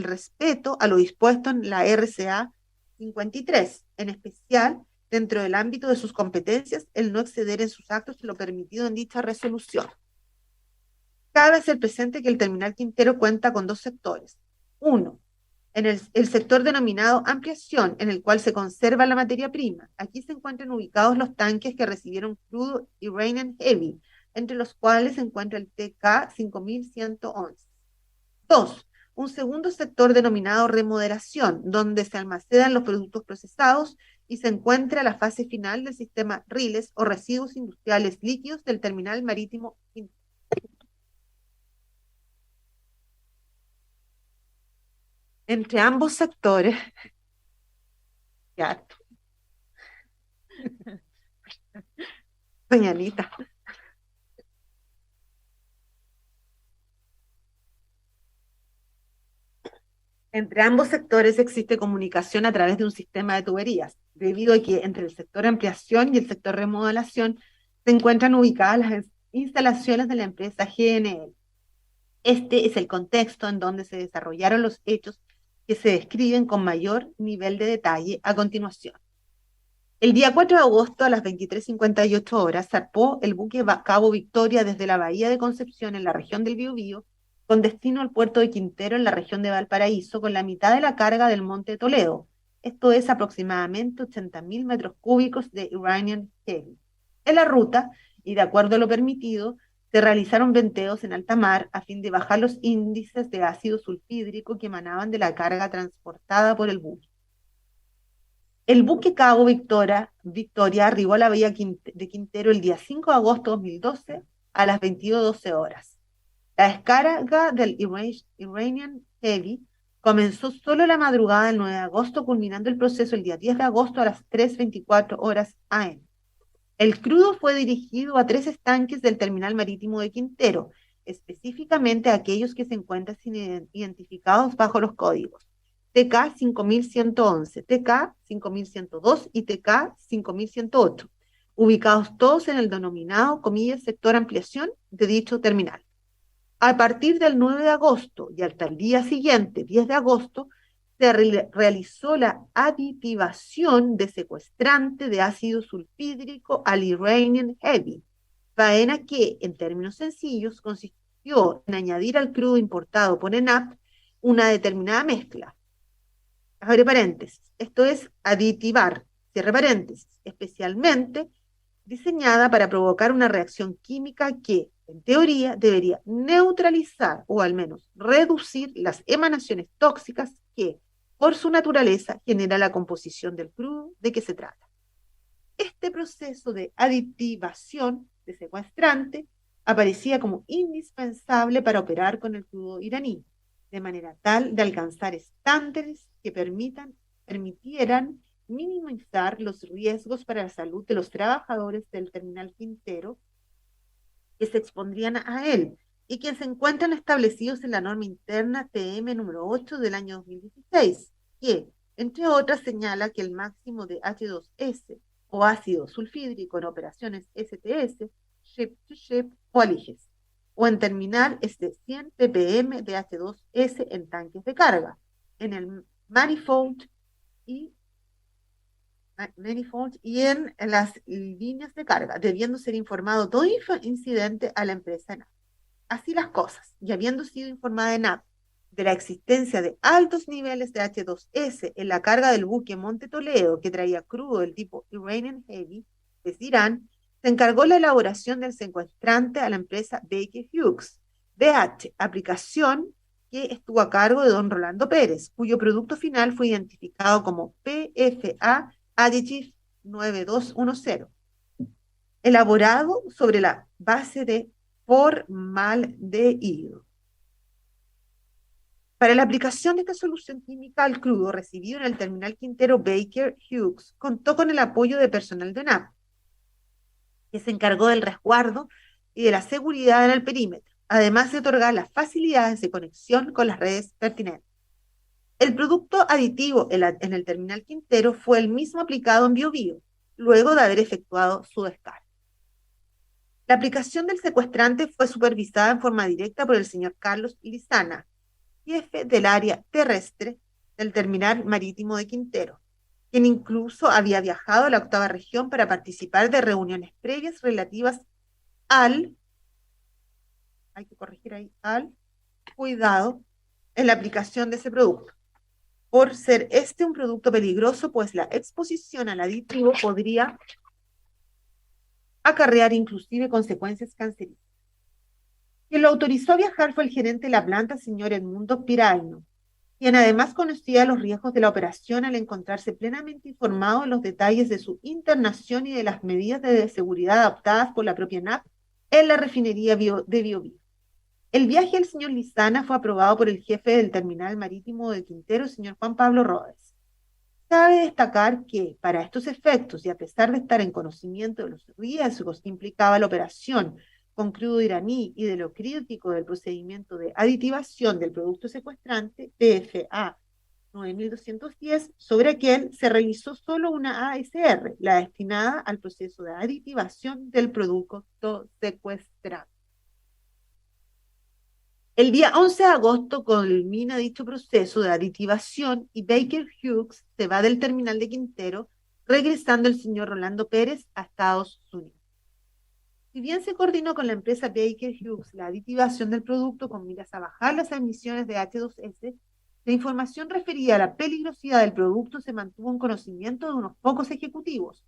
respeto a lo dispuesto en la RCA 53, en especial dentro del ámbito de sus competencias, el no exceder en sus actos lo permitido en dicha resolución. Cabe hacer presente que el terminal Quintero cuenta con dos sectores. Uno, en el sector denominado ampliación, en el cual se conserva la materia prima. Aquí se encuentran ubicados los tanques que recibieron crudo Iranian Heavy, entre los cuales se encuentra el TK 5111. Dos, un segundo sector denominado remoderación, donde se almacenan los productos procesados y se encuentra la fase final del sistema RILES o residuos industriales líquidos del terminal marítimo Quintero. Entre ambos sectores, ya, doña Anita. Entre ambos sectores existe comunicación a través de un sistema de tuberías, debido a que entre el sector ampliación y el sector remodelación se encuentran ubicadas las instalaciones de la empresa GNL. Este es el contexto en donde se desarrollaron los hechos que se describen con mayor nivel de detalle a continuación. El día 4 de agosto a las 23:58 horas zarpó el buque Cabo Victoria desde la bahía de Concepción en la región del Biobío con destino al puerto de Quintero en la región de Valparaíso con la mitad de la carga del Monte Toledo. Esto es aproximadamente 80.000 metros cúbicos de Iranian Heavy. En la ruta, y de acuerdo a lo permitido, se realizaron venteos en alta mar a fin de bajar los índices de ácido sulfídrico que emanaban de la carga transportada por el buque. El buque Cabo Victoria arribó a la bahía de Quintero el día 5 de agosto de 2012 a las 22:12 horas. La descarga del Iranian Heavy comenzó solo la madrugada del 9 de agosto, culminando el proceso el día 10 de agosto a las 3:24 horas AM. El crudo fue dirigido a 3 estanques del terminal marítimo de Quintero, específicamente a aquellos que se encuentran identificados bajo los códigos TK 5111, TK 5102 y TK 5108, ubicados todos en el denominado, comillas, sector ampliación de dicho terminal. A partir del 9 de agosto y hasta el día siguiente, 10 de agosto, se realizó la aditivación de secuestrante de ácido sulfídrico al Iranian Heavy, faena que, en términos sencillos, consistió en añadir al crudo importado por ENAP una determinada mezcla. Abre paréntesis. Esto es aditivar, cierre paréntesis, especialmente diseñada para provocar una reacción química que, en teoría, debería neutralizar o al menos reducir las emanaciones tóxicas que, por su naturaleza, genera la composición del crudo de que se trata. Este proceso de aditivación de secuestrante aparecía como indispensable para operar con el crudo iraní, de manera tal de alcanzar estándares que permitieran minimizar los riesgos para la salud de los trabajadores del terminal Quintero que se expondrían a él y que se encuentran establecidos en la norma interna TM número 8 del año 2016, que, entre otras, señala que el máximo de H2S o ácido sulfídrico en operaciones STS, ship-to-ship o aliges, o en terminal es de 100 ppm de H2S en tanques de carga, en el manifold y en las líneas de carga, debiendo ser informado todo incidente a la empresa ENAP. Así las cosas, y habiendo sido informada ENAP de la existencia de altos niveles de H2S en la carga del buque Monte Toledo que traía crudo del tipo Iranian Heavy desde Irán, se encargó la elaboración del secuestrante a la empresa Baker Hughes, BH, aplicación que estuvo a cargo de don Rolando Pérez, cuyo producto final fue identificado como PFA Additive 9210, elaborado sobre la base de formaldehído. Para la aplicación de esta solución química al crudo recibido en el terminal Quintero, Baker Hughes contó con el apoyo de personal de ONAP, que se encargó del resguardo y de la seguridad en el perímetro, además de otorgar las facilidades de conexión con las redes pertinentes. El producto aditivo en el terminal Quintero fue el mismo aplicado en BioBio, luego de haber efectuado su descarga. La aplicación del secuestrante fue supervisada en forma directa por el señor Carlos Lizana, jefe del área terrestre del terminal marítimo de Quintero, quien incluso había viajado a la 8ª región para participar de reuniones previas relativas al cuidado en la aplicación de ese producto, por ser este un producto peligroso, pues la exposición al aditivo podría acarrear inclusive consecuencias cancerígenas. Quien lo autorizó a viajar fue el gerente de la planta, señor Edmundo Piraino, quien además conocía los riesgos de la operación al encontrarse plenamente informado de los detalles de su internación y de las medidas de seguridad adoptadas por la propia NAP en la refinería de BioBio. El viaje del señor Lizana fue aprobado por el jefe del terminal marítimo de Quintero, señor Juan Pablo Rodes. Cabe destacar que, para estos efectos, y a pesar de estar en conocimiento de los riesgos que implicaba la operación con crudo iraní y de lo crítico del procedimiento de aditivación del producto secuestrante, PFA 9210, sobre aquel se realizó solo una ASR, la destinada al proceso de aditivación del producto secuestrado. El día 11 de agosto culmina dicho proceso de aditivación y Baker Hughes se va del terminal de Quintero, regresando el señor Rolando Pérez a Estados Unidos. Si bien se coordinó con la empresa Baker Hughes la aditivación del producto con miras a bajar las emisiones de H2S, la información referida a la peligrosidad del producto se mantuvo en conocimiento de unos pocos ejecutivos,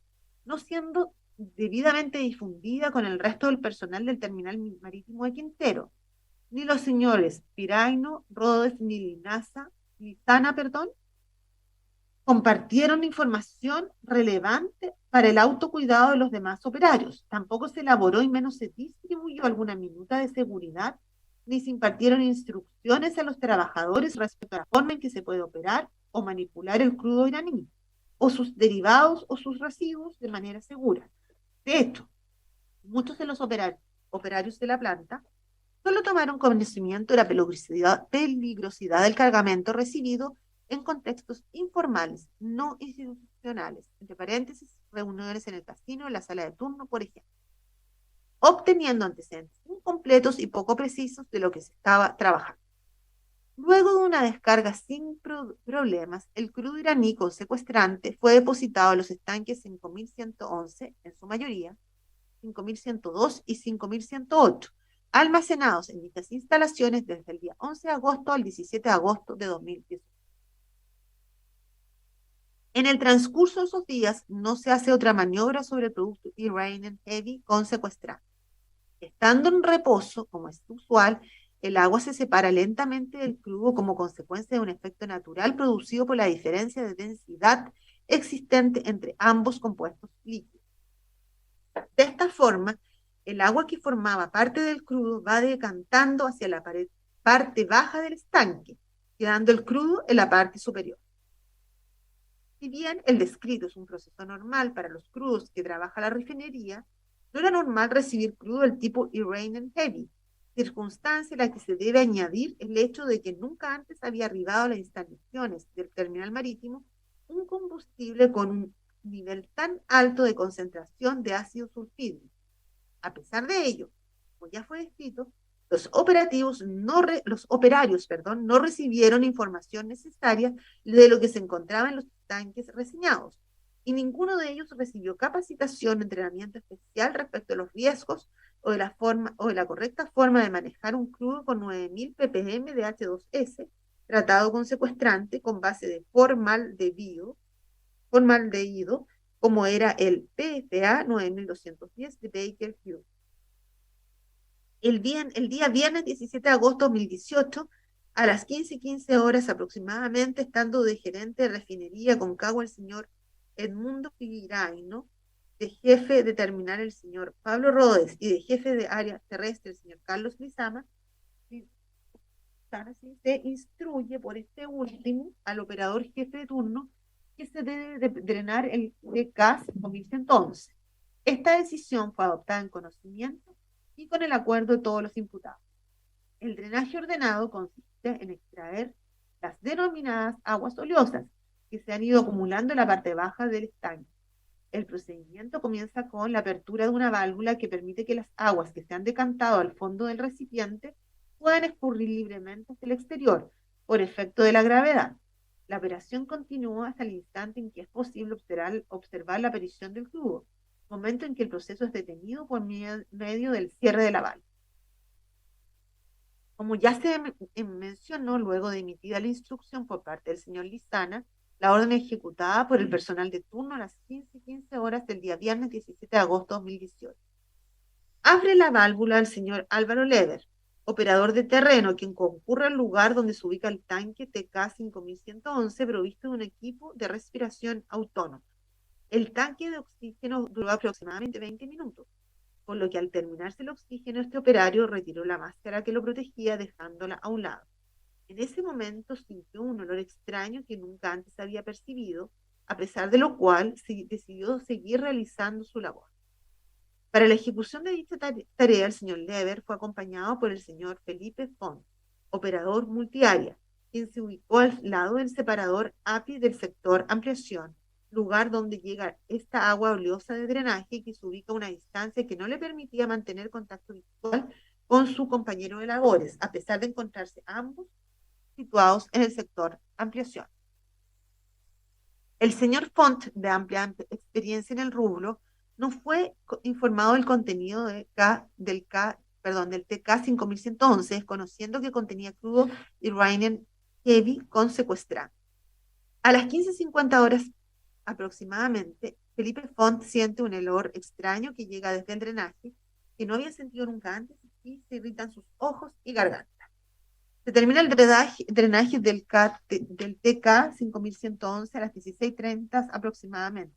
no siendo debidamente difundida con el resto del personal del terminal marítimo de Quintero. Ni los señores Piraino, Rodes, ni Lizana, compartieron información relevante para el autocuidado de los demás operarios. Tampoco se elaboró y menos se distribuyó alguna minuta de seguridad, ni se impartieron instrucciones a los trabajadores respecto a la forma en que se puede operar o manipular el crudo iraní, o sus derivados o sus residuos de manera segura. De hecho, muchos de los operarios de la planta solo tomaron conocimiento de la peligrosidad del cargamento recibido en contextos informales, no institucionales, entre paréntesis, reuniones en el casino, en la sala de turno, por ejemplo, obteniendo antecedentes incompletos y poco precisos de lo que se estaba trabajando. Luego de una descarga sin problemas, el crudo iraní con secuestrante fue depositado en los estanques 5111, en su mayoría, 5102 y 5108, almacenados en dichas instalaciones desde el día 11 de agosto al 17 de agosto de 2018. En el transcurso de esos días no se hace otra maniobra sobre el producto Iranian Heavy con secuestrante. Estando en reposo, como es usual, el agua se separa lentamente del crudo como consecuencia de un efecto natural producido por la diferencia de densidad existente entre ambos compuestos líquidos. De esta forma, el agua que formaba parte del crudo va decantando hacia la parte baja del estanque, quedando el crudo en la parte superior. Si bien el descrito es un proceso normal para los crudos que trabaja la refinería, no era normal recibir crudo del tipo Iranian Heavy, circunstancia en la que se debe añadir el hecho de que nunca antes había arribado a las instalaciones del terminal marítimo un combustible con un nivel tan alto de concentración de ácido sulfídrico. A pesar de ello, como ya fue descrito, los operarios no recibieron información necesaria de lo que se encontraba en los tanques reseñados, y ninguno de ellos recibió capacitación o entrenamiento especial respecto a los riesgos o de la correcta forma de manejar un crudo con 9000 ppm de H2S tratado con secuestrante con base de formaldehído, como era el PFA 9210 de Baker Hughes. El día viernes 17 de agosto de 2018, a las 15:15 horas aproximadamente, estando de gerente de refinería Concagua el señor Edmundo Figuiraino, de jefe de terminal el señor Pablo Rodes y de jefe de área terrestre el señor Carlos Lizama, se instruye por este último al operador jefe de turno que se debe de drenar el TK 5111. Esta decisión fue adoptada en conocimiento y con el acuerdo de todos los imputados. El drenaje ordenado consiste en extraer las denominadas aguas oleosas que se han ido acumulando en la parte baja del estanque. El procedimiento comienza con la apertura de una válvula que permite que las aguas que se han decantado al fondo del recipiente puedan escurrir libremente hacia el exterior por efecto de la gravedad. La operación continúa hasta el instante en que es posible observar la aparición del flujo, momento en que el proceso es detenido por medio del cierre de la válvula. Como ya se mencionó, luego de emitida la instrucción por parte del señor Lizana, la orden ejecutada por el personal de turno a las 15:15 horas del día viernes 17 de agosto de 2018. Abre la válvula al señor Álvaro Leder, operador de terreno, quien concurre al lugar donde se ubica el tanque TK 5111 provisto de un equipo de respiración autónomo. El tanque de oxígeno duró aproximadamente 20 minutos, por lo que al terminarse el oxígeno, este operario retiró la máscara que lo protegía, dejándola a un lado. En ese momento sintió un olor extraño que nunca antes había percibido, a pesar de lo cual decidió seguir realizando su labor. Para la ejecución de dicha tarea, el señor Lever fue acompañado por el señor Felipe Font, operador multiárea, quien se ubicó al lado del separador API del sector ampliación, lugar donde llega esta agua oleosa de drenaje que se ubica a una distancia que no le permitía mantener contacto visual con su compañero de labores, a pesar de encontrarse ambos situados en el sector ampliación. El señor Font, de amplia experiencia en el rubro, no fue informado del contenido del TK 5111, desconociendo que contenía crudo Iranian Heavy con secuestrante. A las 15:50 horas aproximadamente, Felipe Font siente un olor extraño que llega desde el drenaje, que no había sentido nunca antes, y se irritan sus ojos y garganta. Se termina el drenaje del TK 5111 a las 16:30 aproximadamente.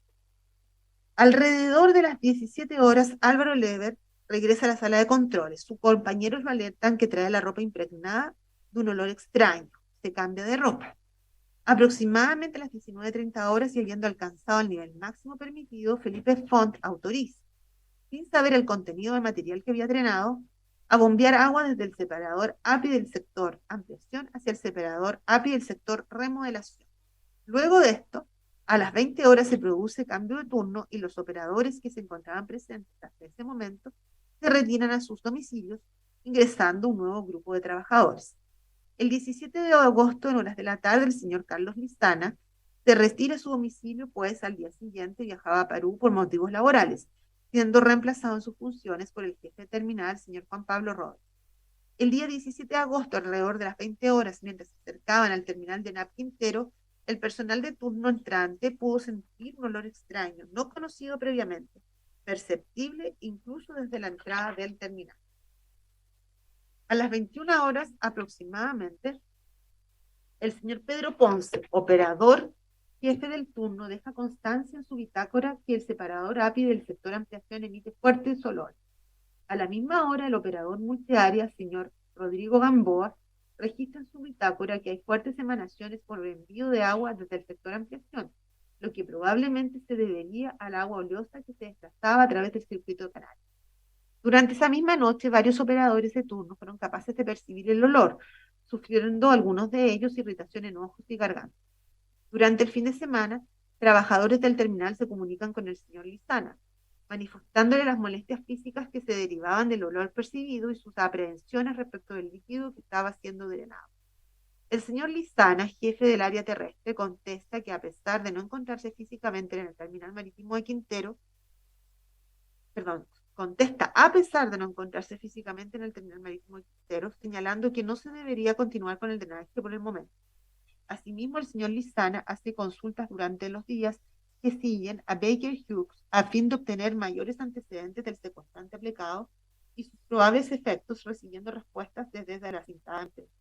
Alrededor de las 17 horas, Álvaro Lever regresa a la sala de controles. Sus compañeros lo alertan que trae la ropa impregnada de un olor extraño. Se cambia de ropa. Aproximadamente a las 19:30 horas y habiendo alcanzado el nivel máximo permitido, Felipe Font autoriza, sin saber el contenido del material que había drenado, a bombear agua desde el separador API del sector ampliación hacia el separador API del sector remodelación. Luego de esto, a las 20 horas se produce cambio de turno y los operadores que se encontraban presentes hasta ese momento se retiran a sus domicilios, ingresando un nuevo grupo de trabajadores. El 17 de agosto, en horas de la tarde, el señor Carlos Lizana se retira a su domicilio, pues al día siguiente viajaba a Perú por motivos laborales, siendo reemplazado en sus funciones por el jefe terminal, el señor Juan Pablo Rodes. El día 17 de agosto, alrededor de las 20 horas, mientras se acercaban al terminal de NAP Quintero, el personal de turno entrante pudo sentir un olor extraño, no conocido previamente, perceptible incluso desde la entrada del terminal. A las 21 horas aproximadamente, el señor Pedro Ponce, operador jefe del turno, deja constancia en su bitácora que el separador API del sector ampliación emite fuertes olores. A la misma hora, el operador multiárea, señor Rodrigo Gamboa, registra en su bitácora que hay fuertes emanaciones por envío de agua desde el sector ampliación, lo que probablemente se debería al agua oleosa que se desplazaba a través del circuito de canal. Durante esa misma noche, varios operadores de turno fueron capaces de percibir el olor, sufriendo algunos de ellos irritación en ojos y garganta. Durante el fin de semana, trabajadores del terminal se comunican con el señor Lizana, manifestándole las molestias físicas que se derivaban del olor percibido y sus aprehensiones respecto del líquido que estaba siendo drenado. El señor Lizana, jefe del área terrestre, contesta que a pesar de no encontrarse físicamente en el terminal marítimo de Quintero, contesta a pesar de no encontrarse físicamente en el terminal marítimo de Quintero, señalando que no se debería continuar con el drenaje por el momento. Asimismo, el señor Lizana hace consultas durante los días que siguen a Baker Hughes a fin de obtener mayores antecedentes del secuestrante aplicado y sus probables efectos, recibiendo respuestas desde la cintada empresa.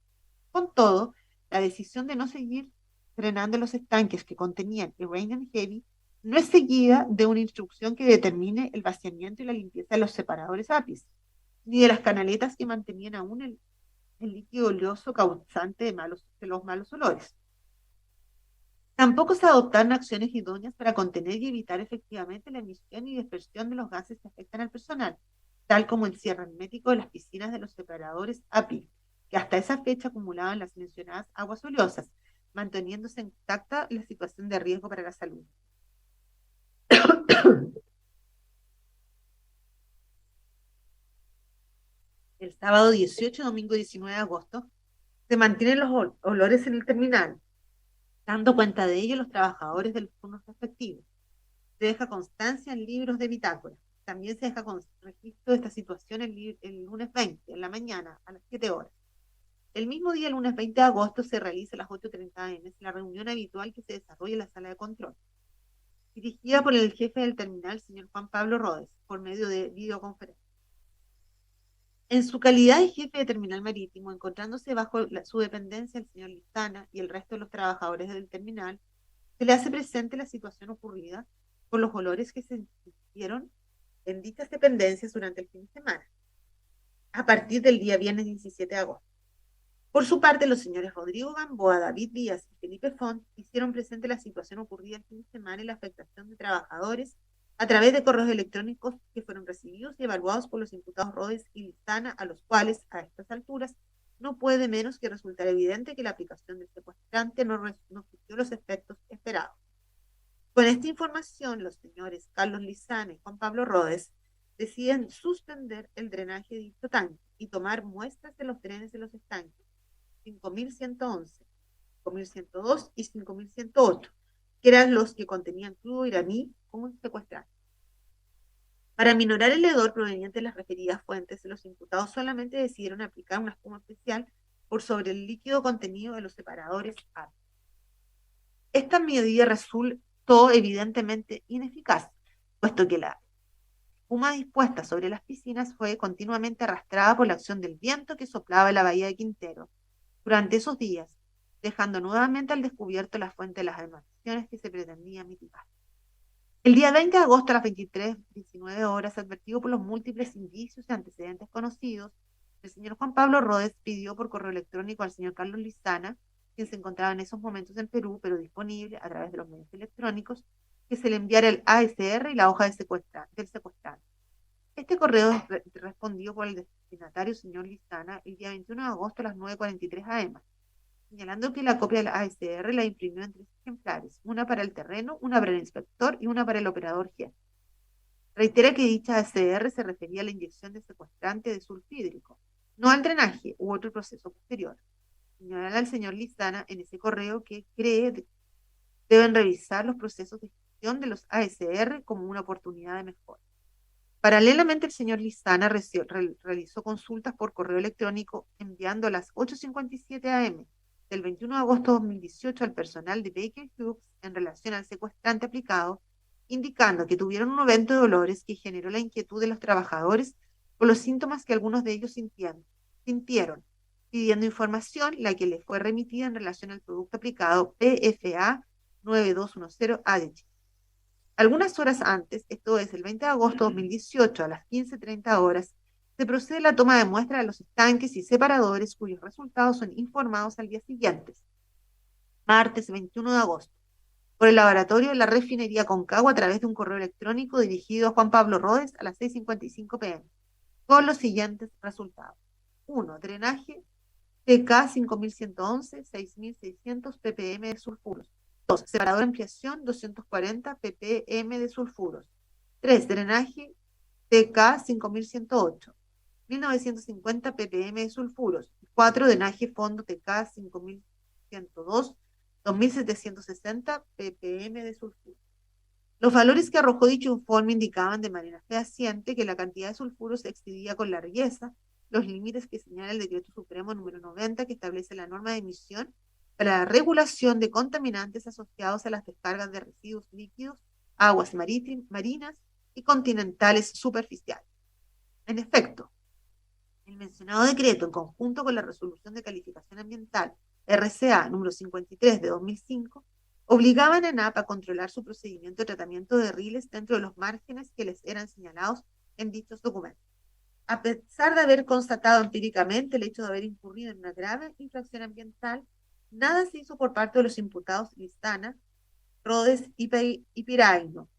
Con todo, la decisión de no seguir drenando los estanques que contenían Iranian Heavy no es seguida de una instrucción que determine el vaciamiento y la limpieza de los separadores APIs, ni de las canaletas que mantenían aún el líquido oleoso causante de los malos olores. Tampoco se adoptaron acciones idóneas para contener y evitar efectivamente la emisión y dispersión de los gases que afectan al personal, tal como el cierre hermético de las piscinas de los separadores API, que hasta esa fecha acumulaban las mencionadas aguas oleosas, manteniéndose intacta la situación de riesgo para la salud. El sábado 18 y domingo 19 de agosto se mantienen los olores en el terminal, dando cuenta de ello los trabajadores de los turnos respectivos. Se deja constancia en libros de bitácora. También se deja registro de esta situación el lunes 20, en la mañana, a las 7 horas. El mismo día, el lunes 20 de agosto, se realiza a las 8:30 am la reunión habitual que se desarrolla en la sala de control, dirigida por el jefe del terminal, señor Juan Pablo Rodes, por medio de videoconferencia. En su calidad de jefe de terminal marítimo, encontrándose bajo su dependencia el señor Listana y el resto de los trabajadores del terminal, se le hace presente la situación ocurrida por los olores que se sintieron en dichas dependencias durante el fin de semana, a partir del día viernes 17 de agosto. Por su parte, los señores Rodrigo Gamboa, David Díaz y Felipe Font hicieron presente la situación ocurrida el fin de semana y la afectación de trabajadores a través de correos electrónicos que fueron recibidos y evaluados por los imputados Rodes y Listana, a los cuales, a estas alturas, no puede menos que resultar evidente que la aplicación del secuestrante no surtió los efectos esperados. Con esta información, los señores Carlos Lizana y Juan Pablo Rodes deciden suspender el drenaje de dicho tanque y tomar muestras de los drenes de los estanques 5111, 5102 y 5108, que eran los que contenían crudo iraní como secuestrante. Para minorar el hedor proveniente de las referidas fuentes, los imputados solamente decidieron aplicar una espuma especial por sobre el líquido contenido de los separadores API. Esta medida resultó evidentemente ineficaz, puesto que la espuma dispuesta sobre las piscinas fue continuamente arrastrada por la acción del viento que soplaba en la bahía de Quintero durante esos días, dejando nuevamente al descubierto la fuente de las emanaciones que se pretendía mitigar. El día 20 de agosto a las 23:19 horas, advertido por los múltiples indicios y antecedentes conocidos, el señor Juan Pablo Rodes pidió por correo electrónico al señor Carlos Lizana, quien se encontraba en esos momentos en Perú, pero disponible a través de los medios electrónicos, que se le enviara el ASR y la hoja del secuestrante. Este correo es respondido por el destinatario señor Lizana el día 21 de agosto a las 9:43 am, señalando que la copia del ASR la imprimió en 3 ejemplares, una para el terreno, una para el inspector y una para el operador jefe. Reitera que dicha ASR se refería a la inyección de secuestrante de sulfídrico, no al drenaje u otro proceso posterior. Señalar al señor Lizana en ese correo que cree deben revisar los procesos de gestión de los ASR como una oportunidad de mejora. Paralelamente, el señor Lizana realizó consultas por correo electrónico enviando a las 8:57 am del 21 de agosto de 2018 al personal de Baker Hughes en relación al secuestrante aplicado, indicando que tuvieron un evento de dolores que generó la inquietud de los trabajadores por los síntomas que algunos de ellos sintieron, pidiendo información, la que le fue remitida en relación al producto aplicado PFA 9210 ADC. Algunas horas antes, esto es el 20 de agosto de 2018 a las 15:30 horas, se procede a la toma de muestra de los estanques y separadores cuyos resultados son informados al día siguiente, martes 21 de agosto, por el laboratorio de la refinería Concagua a través de un correo electrónico dirigido a Juan Pablo Rodes a las 6:55 pm, con los siguientes resultados. 1. Drenaje TK 5111, 6600 ppm de sulfuros. 2. Separador de ampliación 240 ppm de sulfuros. 3. Drenaje TK 5108, 1950 ppm de sulfuros. 4. Drenaje fondo TK 5102, 2760 ppm de sulfuros. Los valores que arrojó dicho informe indicaban de manera fehaciente que la cantidad de sulfuros excedía con largueza los límites que señala el Decreto Supremo número 90, que establece la norma de emisión para la regulación de contaminantes asociados a las descargas de residuos líquidos, aguas marinas y continentales superficiales. En efecto, el mencionado decreto, en conjunto con la Resolución de Calificación Ambiental RCA número 53 de 2005, obligaban a ENAP a controlar su procedimiento de tratamiento de riles dentro de los márgenes que les eran señalados en dichos documentos. A pesar de haber constatado empíricamente el hecho de haber incurrido en una grave infracción ambiental, nada se hizo por parte de los imputados Lizana, Rhodes y Piraino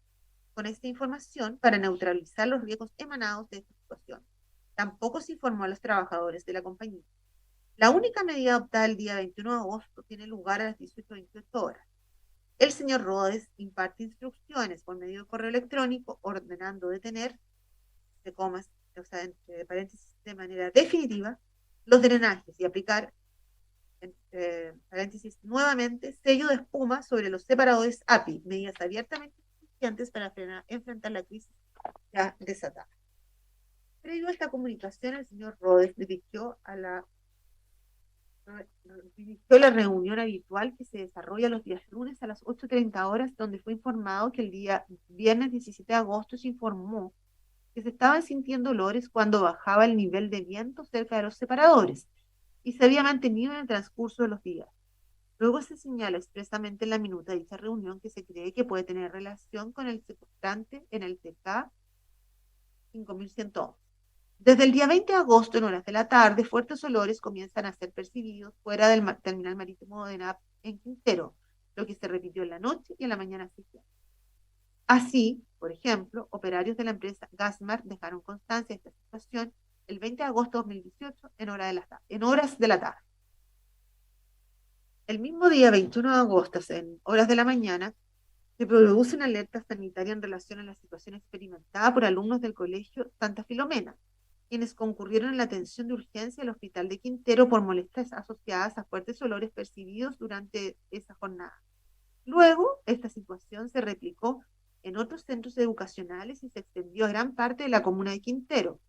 con esta información para neutralizar los riesgos emanados de esta situación. Tampoco se informó a los trabajadores de la compañía. La única medida adoptada el día 21 de agosto tiene lugar a las 18:28 horas. El señor Rhodes imparte instrucciones por medio de correo electrónico ordenando detener, de comas, o sea, entre paréntesis, de manera definitiva, los drenajes y aplicar, entre paréntesis, nuevamente, sello de espuma sobre los separadores API, medidas abiertamente suficientes para enfrentar la crisis ya desatada. Previo a esta comunicación, el señor Rhodes dirigió la reunión habitual que se desarrolla los días lunes a las 8:30 horas, donde fue informado que el día viernes 17 de agosto se informó que se estaban sintiendo olores cuando bajaba el nivel de viento cerca de los separadores y se había mantenido en el transcurso de los días. Luego se señala expresamente en la minuta de dicha reunión que se cree que puede tener relación con el secuestrante en el TK 5111. Desde el día 20 de agosto, en horas de la tarde, fuertes olores comienzan a ser percibidos fuera del terminal marítimo de ENAP en Quintero, lo que se repitió en la noche y en la mañana siguiente. Así, por ejemplo, operarios de la empresa Gasmar dejaron constancia de esta situación el 20 de agosto de 2018 en horas de la tarde. El mismo día 21 de agosto, en horas de la mañana, se produce una alerta sanitaria en relación a la situación experimentada por alumnos del colegio Santa Filomena, quienes concurrieron en la atención de urgencia al hospital de Quintero por molestias asociadas a fuertes olores percibidos durante esa jornada. Luego, esta situación se replicó en otros centros educacionales y se extendió a gran parte de la comuna de Quintero,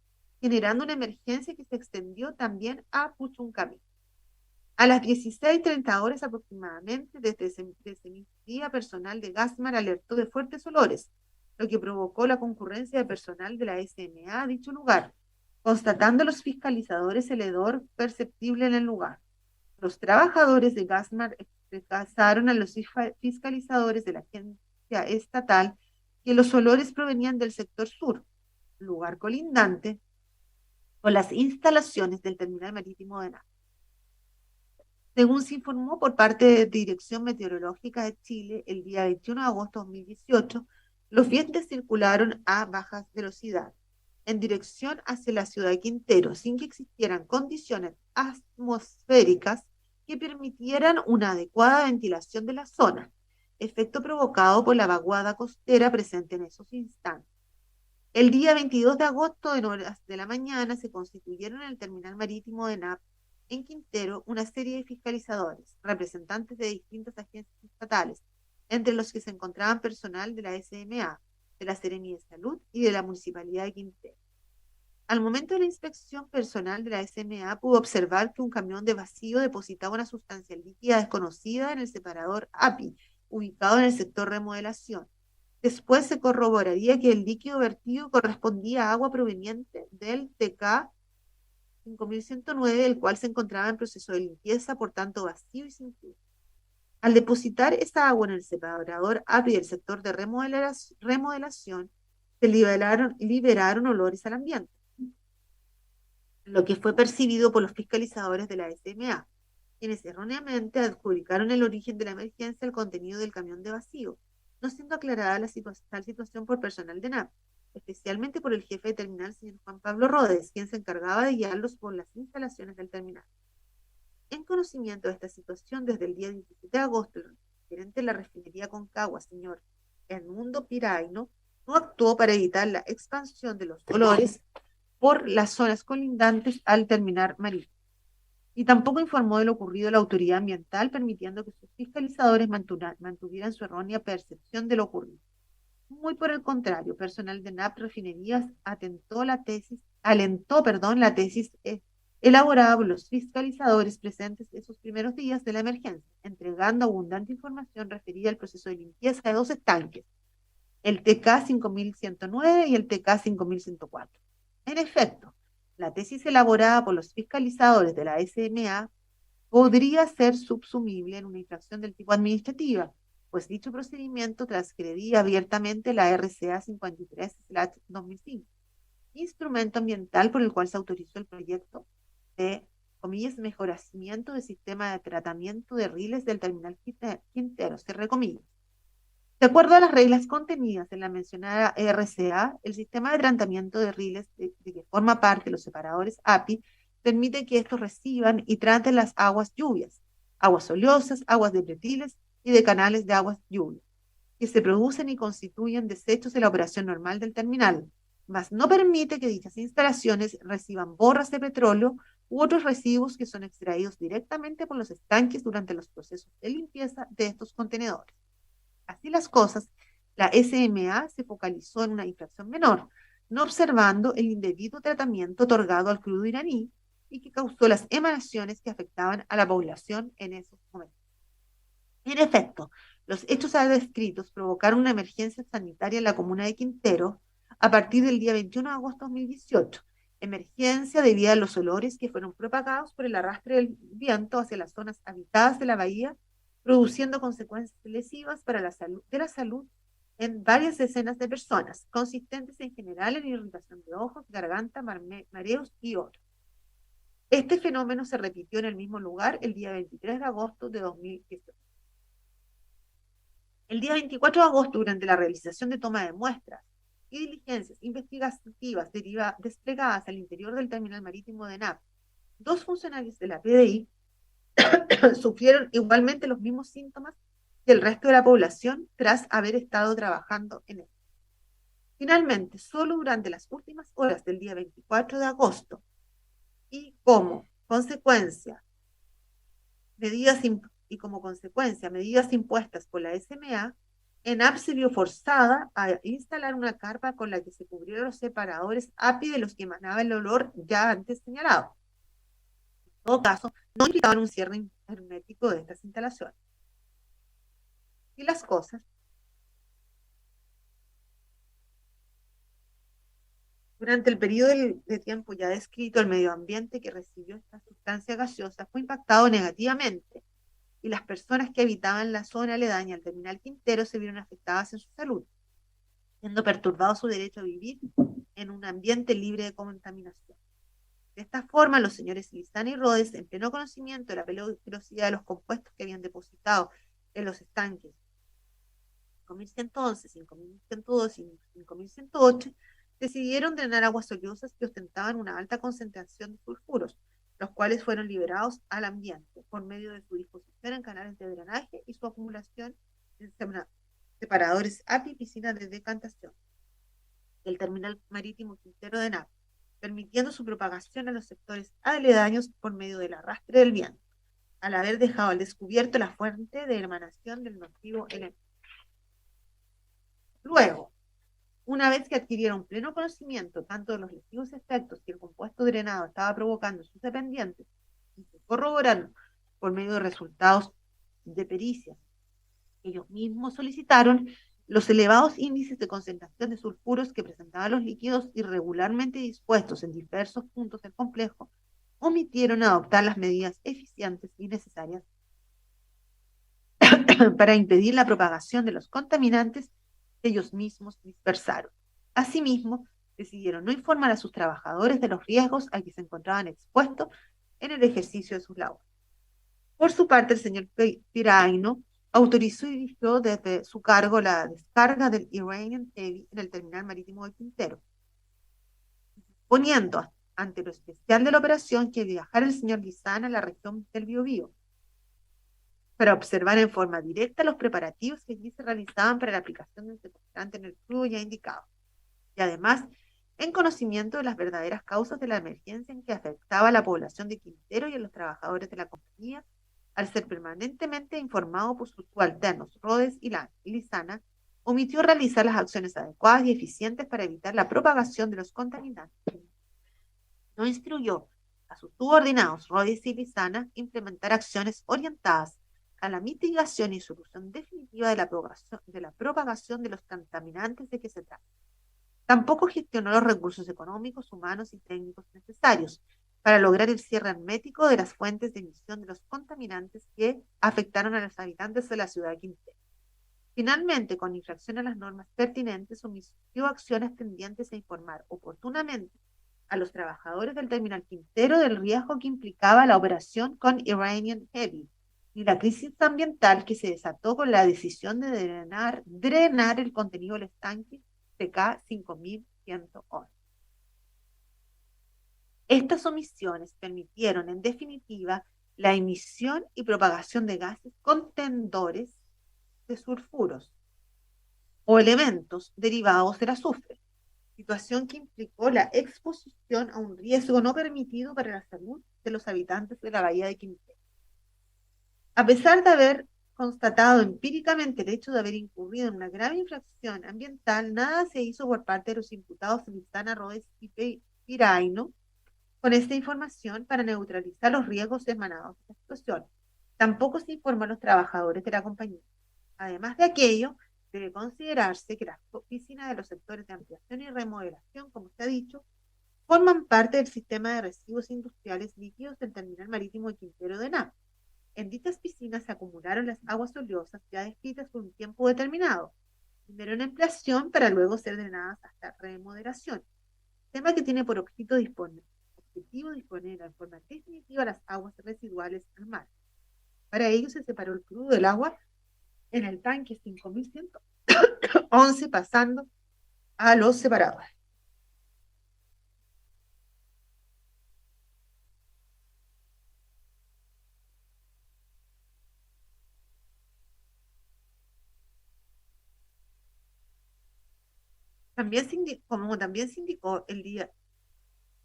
generando una emergencia que se extendió también a Puchuncaví. A las 16:30 horas aproximadamente, desde ese mismo día, personal de Gasmar alertó de fuertes olores, lo que provocó la concurrencia de personal de la SMA a dicho lugar, constatando los fiscalizadores el hedor perceptible en el lugar. Los trabajadores de Gasmar expresaron a los fiscalizadores de la agencia estatal que los olores provenían del sector sur, lugar colindante con las instalaciones del terminal marítimo de ENAP. Según se informó por parte de Dirección Meteorológica de Chile, el día 21 de agosto de 2018, los vientos circularon a baja velocidad en dirección hacia la ciudad de Quintero, sin que existieran condiciones atmosféricas que permitieran una adecuada ventilación de la zona, efecto provocado por la vaguada costera presente en esos instantes. El día 22 de agosto, en horas de la mañana, se constituyeron en el terminal marítimo de ENAP en Quintero una serie de fiscalizadores, representantes de distintas agencias estatales, entre los que se encontraban personal de la SMA, de la Seremía de Salud y de la Municipalidad de Quintero. Al momento de la inspección, personal de la SMA pudo observar que un camión de vacío depositaba una sustancia líquida desconocida en el separador API, ubicado en el sector remodelación. Después se corroboraría que el líquido vertido correspondía a agua proveniente del TK 5109, el cual se encontraba en proceso de limpieza, por tanto vacío y sin flujo. Al depositar esa agua en el separador API del sector de remodelación, se liberaron olores al ambiente, lo que fue percibido por los fiscalizadores de la SMA, quienes erróneamente adjudicaron el origen de la emergencia al contenido del camión de vacío, no siendo aclarada tal situación por personal de ENAP, especialmente por el jefe de terminal, señor Juan Pablo Rhodes, quien se encargaba de guiarlos por las instalaciones del terminal. En conocimiento de esta situación, desde el día 17 de agosto, el gerente de la refinería Concagua, señor Edmundo Piraino, no actuó para evitar la expansión de los olores por las zonas colindantes al terminal marítimo, y tampoco informó de lo ocurrido a la autoridad ambiental, permitiendo que sus fiscalizadores mantuvieran su errónea percepción de lo ocurrido. Muy por el contrario, personal de ENAP Refinerías alentó la tesis elaborada por los fiscalizadores presentes esos primeros días de la emergencia, entregando abundante información referida al proceso de limpieza de dos estanques, el TK 5109 y el TK 5104. En efecto, la tesis elaborada por los fiscalizadores de la SMA podría ser subsumible en una infracción del tipo administrativa, pues dicho procedimiento transgredía abiertamente la RCA 53/2005, instrumento ambiental por el cual se autorizó el proyecto de, comillas, mejoramiento del sistema de tratamiento de riles del terminal Quintero, cierre comillas. De acuerdo a las reglas contenidas en la mencionada RCA, el sistema de tratamiento de riles de que forma parte de los separadores API permite que estos reciban y traten las aguas lluvias, aguas oleosas, aguas de pretiles y de canales de aguas lluvias, que se producen y constituyen desechos de la operación normal del terminal, mas no permite que dichas instalaciones reciban borras de petróleo u otros residuos que son extraídos directamente por los estanques durante los procesos de limpieza de estos contenedores. Así las cosas, la SMA se focalizó en una infracción menor, no observando el indebido tratamiento otorgado al crudo iraní y que causó las emanaciones que afectaban a la población en esos momentos. En efecto, los hechos descritos provocaron una emergencia sanitaria en la comuna de Quintero a partir del día 21 de agosto de 2018, emergencia debido a los olores que fueron propagados por el arrastre del viento hacia las zonas habitadas de la bahía, produciendo consecuencias lesivas para la salud en varias decenas de personas, consistentes en general en irritación de ojos, garganta, mareos y otros. Este fenómeno se repitió en el mismo lugar el día 23 de agosto de 2018. El día 24 de agosto, durante la realización de toma de muestras y diligencias investigativas desplegadas al interior del terminal marítimo de NAP, 2 funcionarios de la PDI sufrieron igualmente los mismos síntomas que el resto de la población tras haber estado trabajando en él. Finalmente, solo durante las últimas horas del día 24 de agosto y como consecuencia, medidas impuestas por la SMA, ENAP se vio forzada a instalar una carpa con la que se cubrieron los separadores API de los que emanaba el olor ya antes señalado. En todo caso, no implicaban un cierre hermético de estas instalaciones. Y las cosas, durante el periodo de tiempo ya descrito, el medio ambiente que recibió esta sustancia gaseosa fue impactado negativamente y las personas que habitaban la zona aledaña al terminal Quintero se vieron afectadas en su salud, siendo perturbado su derecho a vivir en un ambiente libre de contaminación. De esta forma, los señores Lizana y Rhodes, en pleno conocimiento de la peligrosidad de los compuestos que habían depositado en los estanques 5111, 5112 y 5108, decidieron drenar aguas oleosas que ostentaban una alta concentración de sulfuros, los cuales fueron liberados al ambiente por medio de su disposición en canales de drenaje y su acumulación en separadores API y piscinas de decantación del terminal marítimo Quintero de NAP, permitiendo su propagación a los sectores aledaños por medio del arrastre del viento, al haber dejado al descubierto la fuente de emanación del nocivo elemento. Luego, una vez que adquirieron pleno conocimiento tanto de los lesivos efectos que el compuesto drenado estaba provocando en sus dependientes, y se corroboraron por medio de resultados de pericias que ellos mismos solicitaron, los elevados índices de concentración de sulfuros que presentaban los líquidos irregularmente dispuestos en diversos puntos del complejo, omitieron adoptar las medidas eficientes y necesarias para impedir la propagación de los contaminantes que ellos mismos dispersaron. Asimismo, decidieron no informar a sus trabajadores de los riesgos a que se encontraban expuestos en el ejercicio de sus labores. Por su parte, el señor Piraino autorizó y dirigió desde su cargo la descarga del Iranian Heavy en el terminal marítimo de Quintero, poniendo ante lo especial de la operación que viajara el señor Lizana a la región del Biobío para observar en forma directa los preparativos que allí se realizaban para la aplicación del secuestrante en el crudo ya indicado, y además en conocimiento de las verdaderas causas de la emergencia en que afectaba a la población de Quintero y a los trabajadores de la compañía, al ser permanentemente informado por sus subalternos Rhodes y Lizana, omitió realizar las acciones adecuadas y eficientes para evitar la propagación de los contaminantes. No instruyó a sus subordinados Rhodes y Lizana implementar acciones orientadas a la mitigación y solución definitiva de la propagación de los contaminantes de que se trata. Tampoco gestionó los recursos económicos, humanos y técnicos necesarios para lograr el cierre hermético de las fuentes de emisión de los contaminantes que afectaron a los habitantes de la ciudad de Quintero. Finalmente, con infracción a las normas pertinentes, omitió acciones tendientes a informar oportunamente a los trabajadores del terminal Quintero del riesgo que implicaba la operación con Iranian Heavy y la crisis ambiental que se desató con la decisión de drenar el contenido del estanque TK 5111. Estas omisiones permitieron, en definitiva, la emisión y propagación de gases contendores de sulfuros o elementos derivados del azufre, situación que implicó la exposición a un riesgo no permitido para la salud de los habitantes de la bahía de Quintero. A pesar de haber constatado empíricamente el hecho de haber incurrido en una grave infracción ambiental, nada se hizo por parte de los imputados Lizana, Rodes y Piraino con esta información para neutralizar los riesgos emanados de la situación. Tampoco se informó a los trabajadores de la compañía. Además de aquello, debe considerarse que las oficinas de los sectores de ampliación y remodelación, como se ha dicho, forman parte del sistema de residuos industriales líquidos del terminal marítimo de Quintero de Nap. En dichas piscinas se acumularon las aguas oleosas ya descritas por un tiempo determinado, primero en ampliación para luego ser drenadas hasta remodelación, tema que tiene por objetivo disponer en forma definitiva las aguas residuales al mar. Para ello se separó el crudo del agua en el tanque 5111 pasando a los separadores. Como también se indicó el día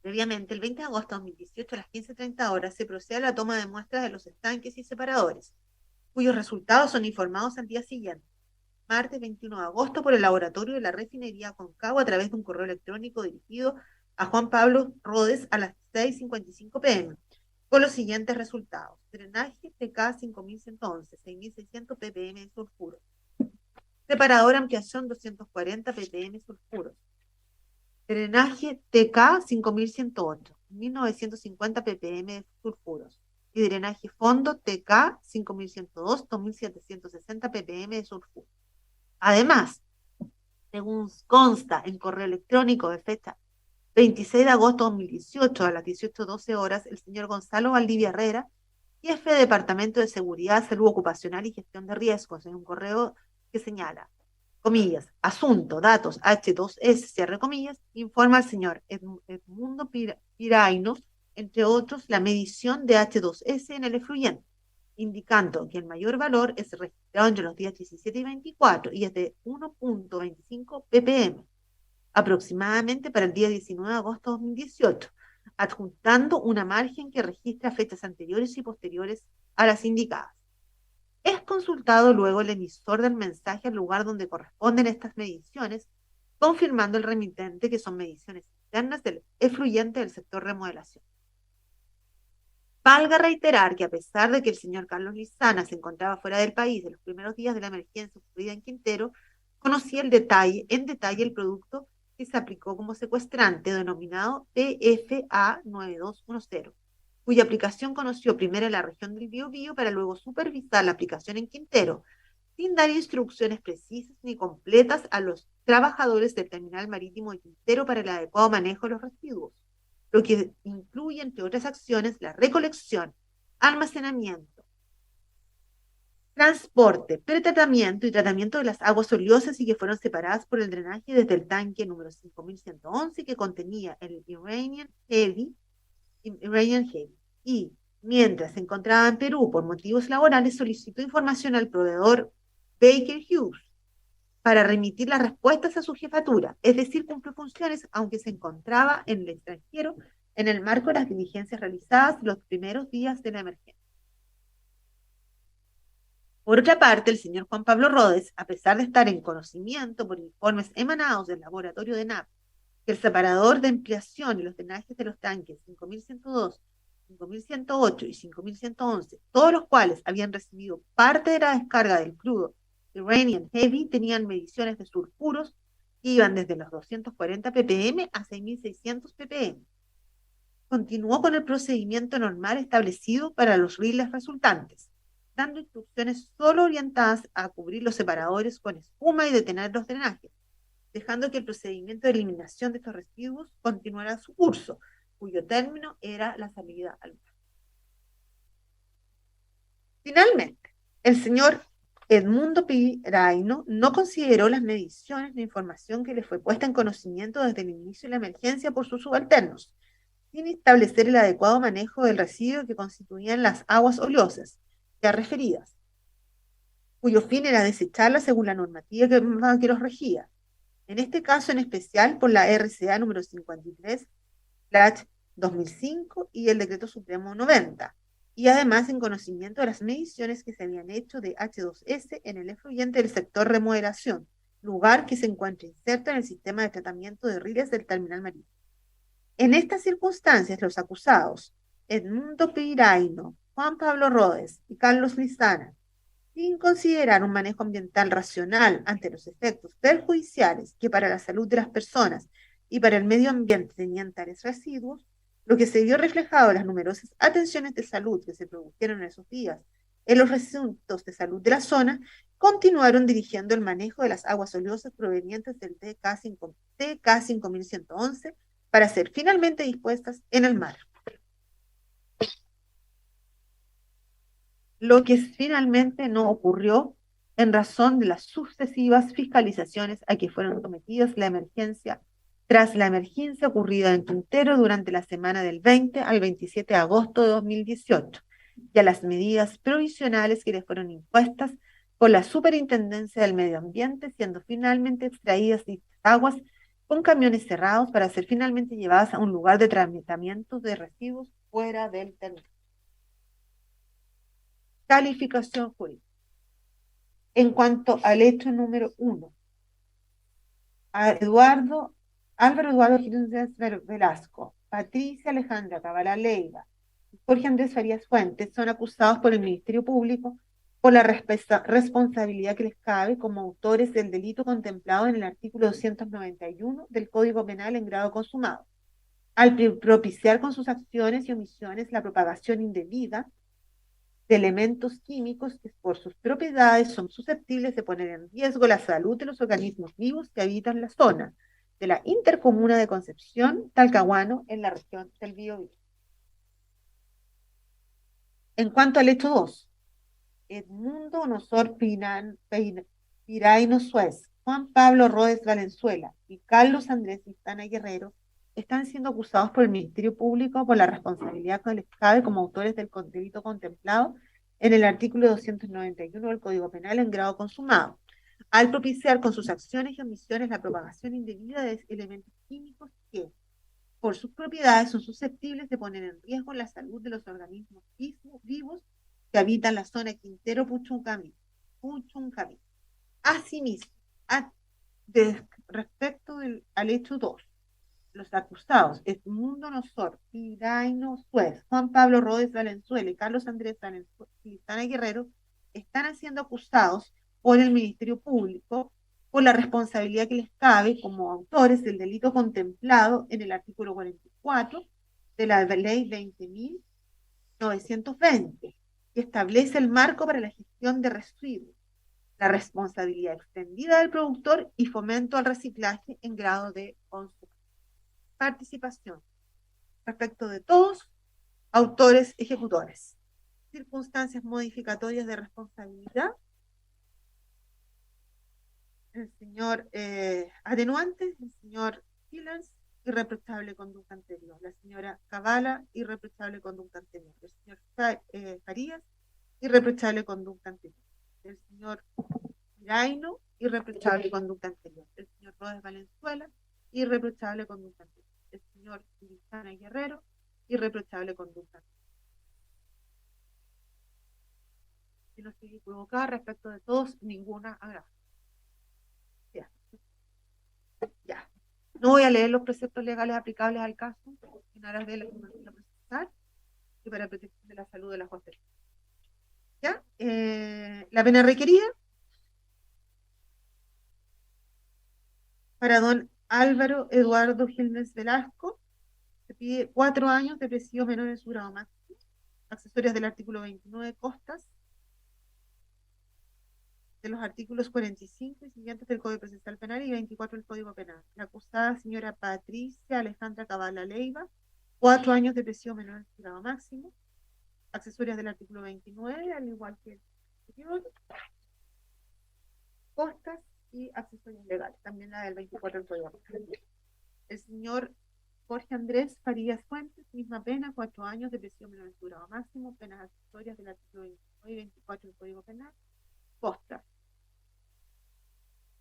previamente, el 20 de agosto de 2018 a las 15:30 horas se procede a la toma de muestras de los estanques y separadores, cuyos resultados son informados al día siguiente, martes 21 de agosto, por el laboratorio de la refinería Concagua a través de un correo electrónico dirigido a Juan Pablo Rodes a las 6:55 pm, con los siguientes resultados: drenaje TK 5111, 6600 ppm de sulfuro; separador ampliación 240 ppm sulfuros; drenaje TK 5108, 1950 ppm de sulfuros; y drenaje fondo TK 5102, 2760 ppm de sulfuro. Además, según consta en correo electrónico de fecha 26 de agosto de 2018 a las 18:12 horas, el señor Gonzalo Valdivia Herrera, jefe de Departamento de Seguridad, Salud Ocupacional y Gestión de Riesgos, en un correo que señala, comillas, asunto, datos, H2S, cierre comillas, informa al señor Edmundo Piraino, entre otros, la medición de H2S en el efluyente, indicando que el mayor valor es registrado entre los días 17 y 24 y es de 1.25 ppm, aproximadamente para el día 19 de agosto de 2018, adjuntando una margen que registra fechas anteriores y posteriores a las indicadas. Es consultado luego el emisor del mensaje al lugar donde corresponden estas mediciones, confirmando el remitente que son mediciones internas del efluyente del sector remodelación. Valga reiterar que a pesar de que el señor Carlos Lizana se encontraba fuera del país en los primeros días de la emergencia ocurrida en Quintero, conocía en detalle el producto que se aplicó como secuestrante, denominado PFA 9210, cuya aplicación conoció primero en la región del Biobío para luego supervisar la aplicación en Quintero, sin dar instrucciones precisas ni completas a los trabajadores del terminal marítimo de Quintero para el adecuado manejo de los residuos, lo que incluye, entre otras acciones, la recolección, almacenamiento, transporte, pretratamiento y tratamiento de las aguas oleosas y que fueron separadas por el drenaje desde el tanque número 5111 que contenía el Iranian Heavy, y mientras se encontraba en Perú por motivos laborales solicitó información al proveedor Baker Hughes para remitir las respuestas a su jefatura, es decir, cumplió funciones aunque se encontraba en el extranjero en el marco de las diligencias realizadas los primeros días de la emergencia. Por otra parte, el señor Juan Pablo Rodes, a pesar de estar en conocimiento por informes emanados del laboratorio de NAP, que el separador de ampliación y los drenajes de los tanques 5102, 5108 y 5111, todos los cuales habían recibido parte de la descarga del crudo Iranian Heavy, tenían mediciones de sulfuros que iban desde los 240 ppm a 6600 ppm. Continuó con el procedimiento normal establecido para los riles resultantes, dando instrucciones solo orientadas a cubrir los separadores con espuma y detener los drenajes, dejando que el procedimiento de eliminación de estos residuos continuara su curso, cuyo término era la salida al mar. Finalmente, el señor Edmundo Piraino no consideró las mediciones ni información que le fue puesta en conocimiento desde el inicio de la emergencia por sus subalternos, sin establecer el adecuado manejo del residuo que constituían las aguas oleosas, ya referidas, cuyo fin era desecharlas según la normativa que los regía. En este caso en especial por la RCA número 53/2005 y el Decreto Supremo 90, y además en conocimiento de las mediciones que se habían hecho de H2S en el efluyente del sector remodelación, lugar que se encuentra inserto en el sistema de tratamiento de riles del terminal marítimo. En estas circunstancias, los acusados, Edmundo Piraino, Juan Pablo Rodes y Carlos Lizana, sin considerar un manejo ambiental racional ante los efectos perjudiciales que para la salud de las personas y para el medio ambiente tenían tales residuos, lo que se vio reflejado en las numerosas atenciones de salud que se produjeron en esos días en los recintos de salud de la zona, continuaron dirigiendo el manejo de las aguas oleosas provenientes del TK 5111 para ser finalmente dispuestas en el mar. Lo que finalmente no ocurrió en razón de las sucesivas fiscalizaciones a que fueron sometidas tras la emergencia ocurrida en Quintero durante la semana del 20 al 27 de agosto de 2018 y a las medidas provisionales que les fueron impuestas por la Superintendencia del Medio Ambiente, siendo finalmente extraídas estas aguas con camiones cerrados para ser finalmente llevadas a un lugar de tratamiento de residuos fuera del terminal. Calificación jurídica. En cuanto al hecho número 1, Álvaro Eduardo Jiménez Velasco, Patricia Alejandra Cabala Leiva y Jorge Andrés Farías Fuentes son acusados por el Ministerio Público por la responsabilidad que les cabe como autores del delito contemplado en el artículo 291 del Código Penal en grado consumado, al propiciar con sus acciones y omisiones la propagación indebida de elementos químicos que por sus propiedades son susceptibles de poner en riesgo la salud de los organismos vivos que habitan la zona de la intercomuna de Concepción, Talcahuano, en la región del Biobío. En cuanto al hecho 2, Edmundo Onosor Piraino Suez, Juan Pablo Rodes Valenzuela y Carlos Andrés Vistana Guerrero están siendo acusados por el Ministerio Público por la responsabilidad que les cabe como autores del delito contemplado en el artículo 291 del Código Penal en grado consumado, al propiciar con sus acciones y omisiones la propagación indebida de elementos químicos que, por sus propiedades, son susceptibles de poner en riesgo la salud de los organismos vivos que habitan la zona Quintero Puchuncaví. Asimismo, respecto al hecho 2, los acusados Edmundo Onosor Piraino Suez, Juan Pablo Rodes Valenzuela y Carlos Andrés Lizana Guerrero están siendo acusados por el Ministerio Público por la responsabilidad que les cabe como autores del delito contemplado en el artículo 44 de la ley 20.920, que establece el marco para la gestión de residuos, la responsabilidad extendida del productor y fomento al reciclaje en grado de consumo. Participación respecto de todos autores ejecutores. Circunstancias modificatorias de responsabilidad. El señor atenuante, el señor Hillans, irreprochable conducta anterior. La señora Cabala, irreprochable conducta anterior. El señor Farías, irreprochable conducta anterior. El señor Piraino, irreprochable conducta anterior. El señor Rodes Valenzuela, irreprochable conducta anterior. El señor Lizana Guerrero, irreprochable conducta. Si no estoy equivocada respecto de todos, ninguna agrava. Ya. No voy a leer los preceptos legales aplicables al caso en aras de la procesal y para protección de la salud de las huéspedes. ¿Ya? La pena requerida para don Álvaro Eduardo Gilmes Velasco se pide 4 años de presidio menor en su grado máximo, accesorios del artículo 29, costas, de los artículos 45 y siguientes del Código Procesal Penal y 24 del Código Penal. La acusada señora Patricia Alejandra Cabala Leiva, 4 años de prisión menor en su grado máximo, accesorias del artículo 29, al igual que el anterior, costas y accesorios legales, también la del 24 del Código Penal. El señor Jorge Andrés Farías Fuentes, misma pena, 4 años de prisión menor en su grado máximo, penas accesorias del artículo 29 y 24 del Código Penal, costas.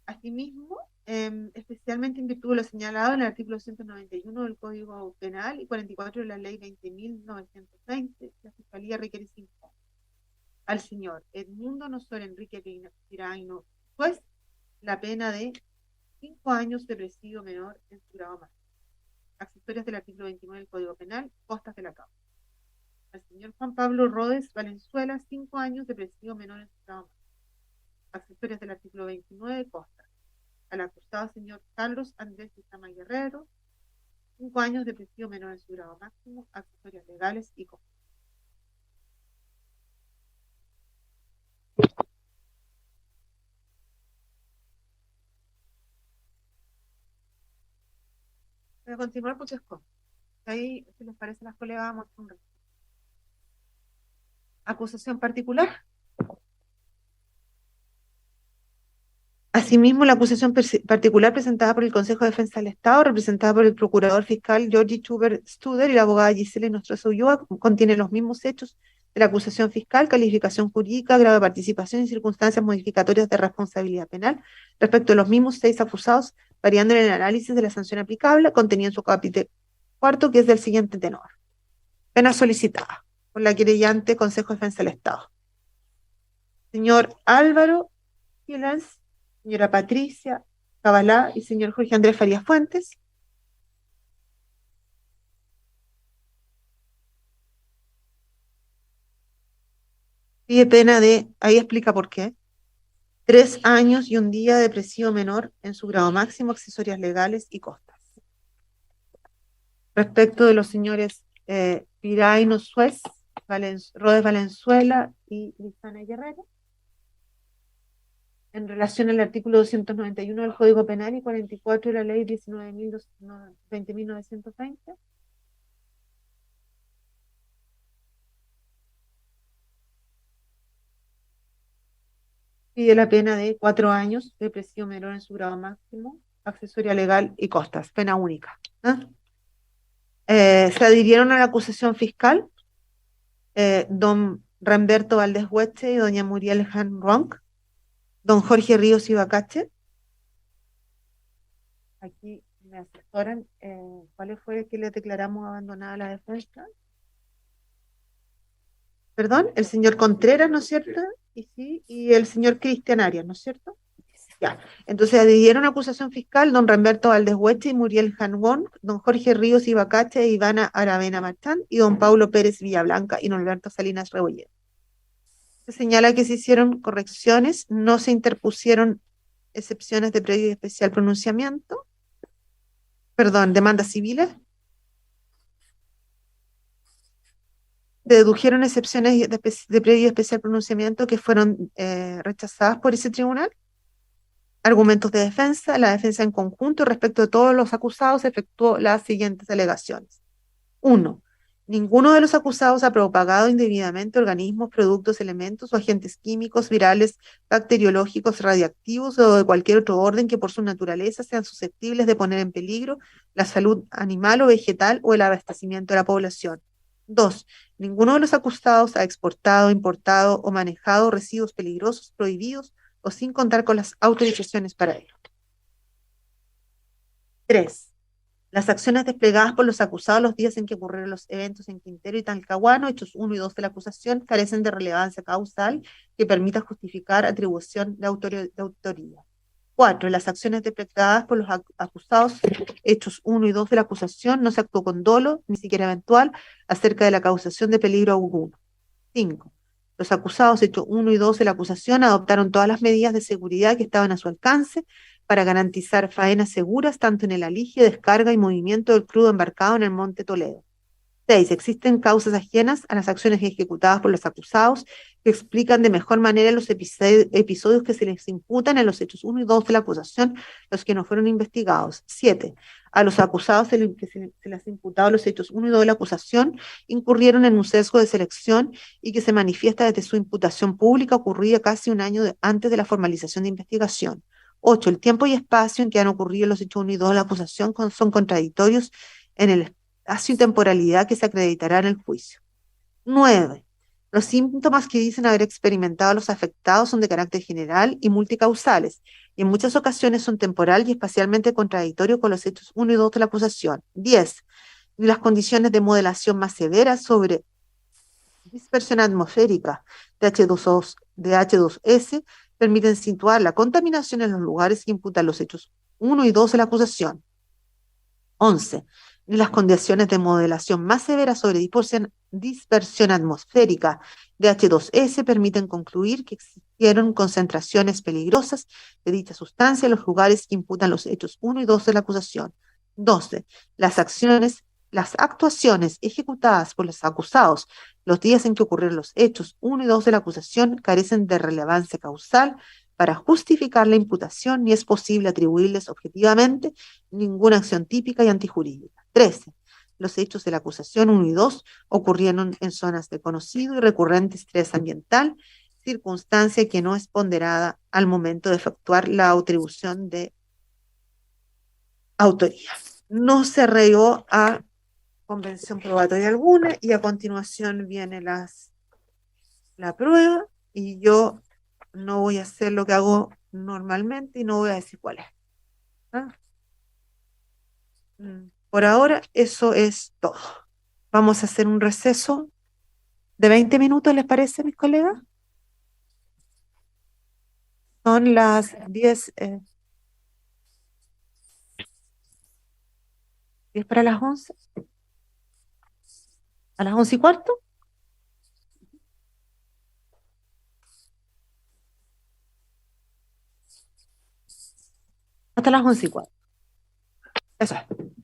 Asimismo, especialmente en virtud de lo señalado en el artículo 191 del Código Penal y 44 de la Ley 20.920, la Fiscalía requiere 5 años. Al señor Edmundo Nosor Enrique Piraino, pues, la pena de 5 años de presidio menor en su grado máximo. Accesorias del artículo 29 del Código Penal, costas de la causa. Al señor Juan Pablo Rodes Valenzuela, 5 años de presidio menor en su grado máximo. Accesorias del artículo 29, costas. Al acusado señor Carlos Andrés Izama Guerrero, 5 años de prisión menor en su grado máximo, accesorias legales y costas. Voy a continuar muchas cosas. Ahí, si les parece a las colegas, vamos a un rato. Acusación particular. Asimismo, la acusación particular presentada por el Consejo de Defensa del Estado, representada por el Procurador Fiscal Georgie Chuber Studer y la abogada Gisela Nostroza Ulloa, contiene los mismos hechos de la acusación fiscal, calificación jurídica, grado de participación y circunstancias modificatorias de responsabilidad penal respecto a los mismos 6 acusados, variando en el análisis de la sanción aplicable, contenida en su capítulo cuarto, que es del siguiente tenor. Pena solicitada por la querellante Consejo de Defensa del Estado. Señor Álvaro Gilens, señora Patricia Cabalá y señor Jorge Andrés Farías Fuentes. Pide pena de, ahí explica por qué, 3 años y 1 día de presidio menor en su grado máximo, accesorias legales y costas. Respecto de los señores Piraino Suez, Rodes Valenzuela y Lizana Guerrero, en relación al artículo 291 del Código Penal y 44 de la Ley 20.920, pide la pena de 4 años de prisión menor en su grado máximo, accesoria legal y costas, pena única. Se adhirieron a la acusación fiscal don Ramberto Valdés Hueche y doña Muriel Han Ronc, don Jorge Ríos Ibacache. Aquí me asesoran cuál fue el que le declaramos abandonada la defensa. Perdón, el señor Contreras, ¿no es cierto? Y sí, y el señor Cristian Arias, ¿no es cierto? Ya. Entonces adhirieron a acusación fiscal don Ramberto Valdés Hueche y Muriel Jangón, don Jorge Ríos Ibacache e Ivana Aravena Marchán y don Paulo Pérez Villablanca y don Alberto Salinas Rebolledo. Se señala que se hicieron correcciones, no se interpusieron excepciones de previo y especial pronunciamiento, perdón, demandas civiles, dedujeron excepciones de previo y especial pronunciamiento que fueron rechazadas por ese tribunal. Argumentos de defensa. La defensa en conjunto respecto de todos los acusados efectuó las siguientes alegaciones. 1. Ninguno de los acusados ha propagado indebidamente organismos, productos, elementos o agentes químicos, virales, bacteriológicos, radiactivos o de cualquier otro orden que por su naturaleza sean susceptibles de poner en peligro la salud animal o vegetal o el abastecimiento de la población. 2. Ninguno de los acusados ha exportado, importado o manejado residuos peligrosos, prohibidos o sin contar con las autorizaciones para ello. 3. Las acciones desplegadas por los acusados los días en que ocurrieron los eventos en Quintero y Talcahuano, hechos 1 y 2 de la acusación, carecen de relevancia causal que permita justificar atribución de autoría. 4. Las acciones desplegadas por los acusados, hechos 1 y 2 de la acusación, no se actuó con dolo, ni siquiera eventual, acerca de la causación de peligro alguno. 5. Los acusados, hechos 1 y 2 de la acusación, adoptaron todas las medidas de seguridad que estaban a su alcance para garantizar faenas seguras tanto en el alige, descarga y movimiento del crudo embarcado en el Monte Toledo. 6. Existen causas ajenas a las acciones ejecutadas por los acusados que explican de mejor manera los episodios que se les imputan en los hechos 1 y 2 de la acusación, los que no fueron investigados. 7. A los acusados que se les ha imputado los hechos 1 y 2 de la acusación incurrieron en un sesgo de selección y que se manifiesta desde su imputación pública ocurrida casi un año antes de la formalización de investigación. 8. El tiempo y espacio en que han ocurrido los hechos 1 y 2 de la acusación son contradictorios en el espacio y temporalidad que se acreditará en el juicio. 9. Los síntomas que dicen haber experimentado los afectados son de carácter general y multicausales, y en muchas ocasiones son temporal y espacialmente contradictorios con los hechos 1 y 2 de la acusación. 10. Las condiciones de modelación más severas sobre dispersión atmosférica de H2S permiten situar la contaminación en los lugares que imputan los hechos 1 y 2 de la acusación. 11. Las condiciones de modelación más severas sobre dispersión atmosférica de H2S permiten concluir que existieron concentraciones peligrosas de dicha sustancia en los lugares que imputan los hechos 1 y 2 de la acusación. 12. Las actuaciones ejecutadas por los acusados los días en que ocurrieron los hechos 1 y 2 de la acusación carecen de relevancia causal para justificar la imputación ni es posible atribuirles objetivamente ninguna acción típica y antijurídica. 13. Los hechos de la acusación 1 y 2 ocurrieron en zonas de conocido y recurrente estrés ambiental, circunstancia que no es ponderada al momento de efectuar la atribución de autoría. No se arraigó a convención probatoria alguna y a continuación viene la prueba y yo no voy a hacer lo que hago normalmente y no voy a decir cuál es. ¿Ah? Por ahora, eso es todo. Vamos a hacer un receso de 20 minutos, ¿les parece, mis colegas? Son las 10 para las 11. ¿A las 11:15? Hasta las 11:15. Eso es.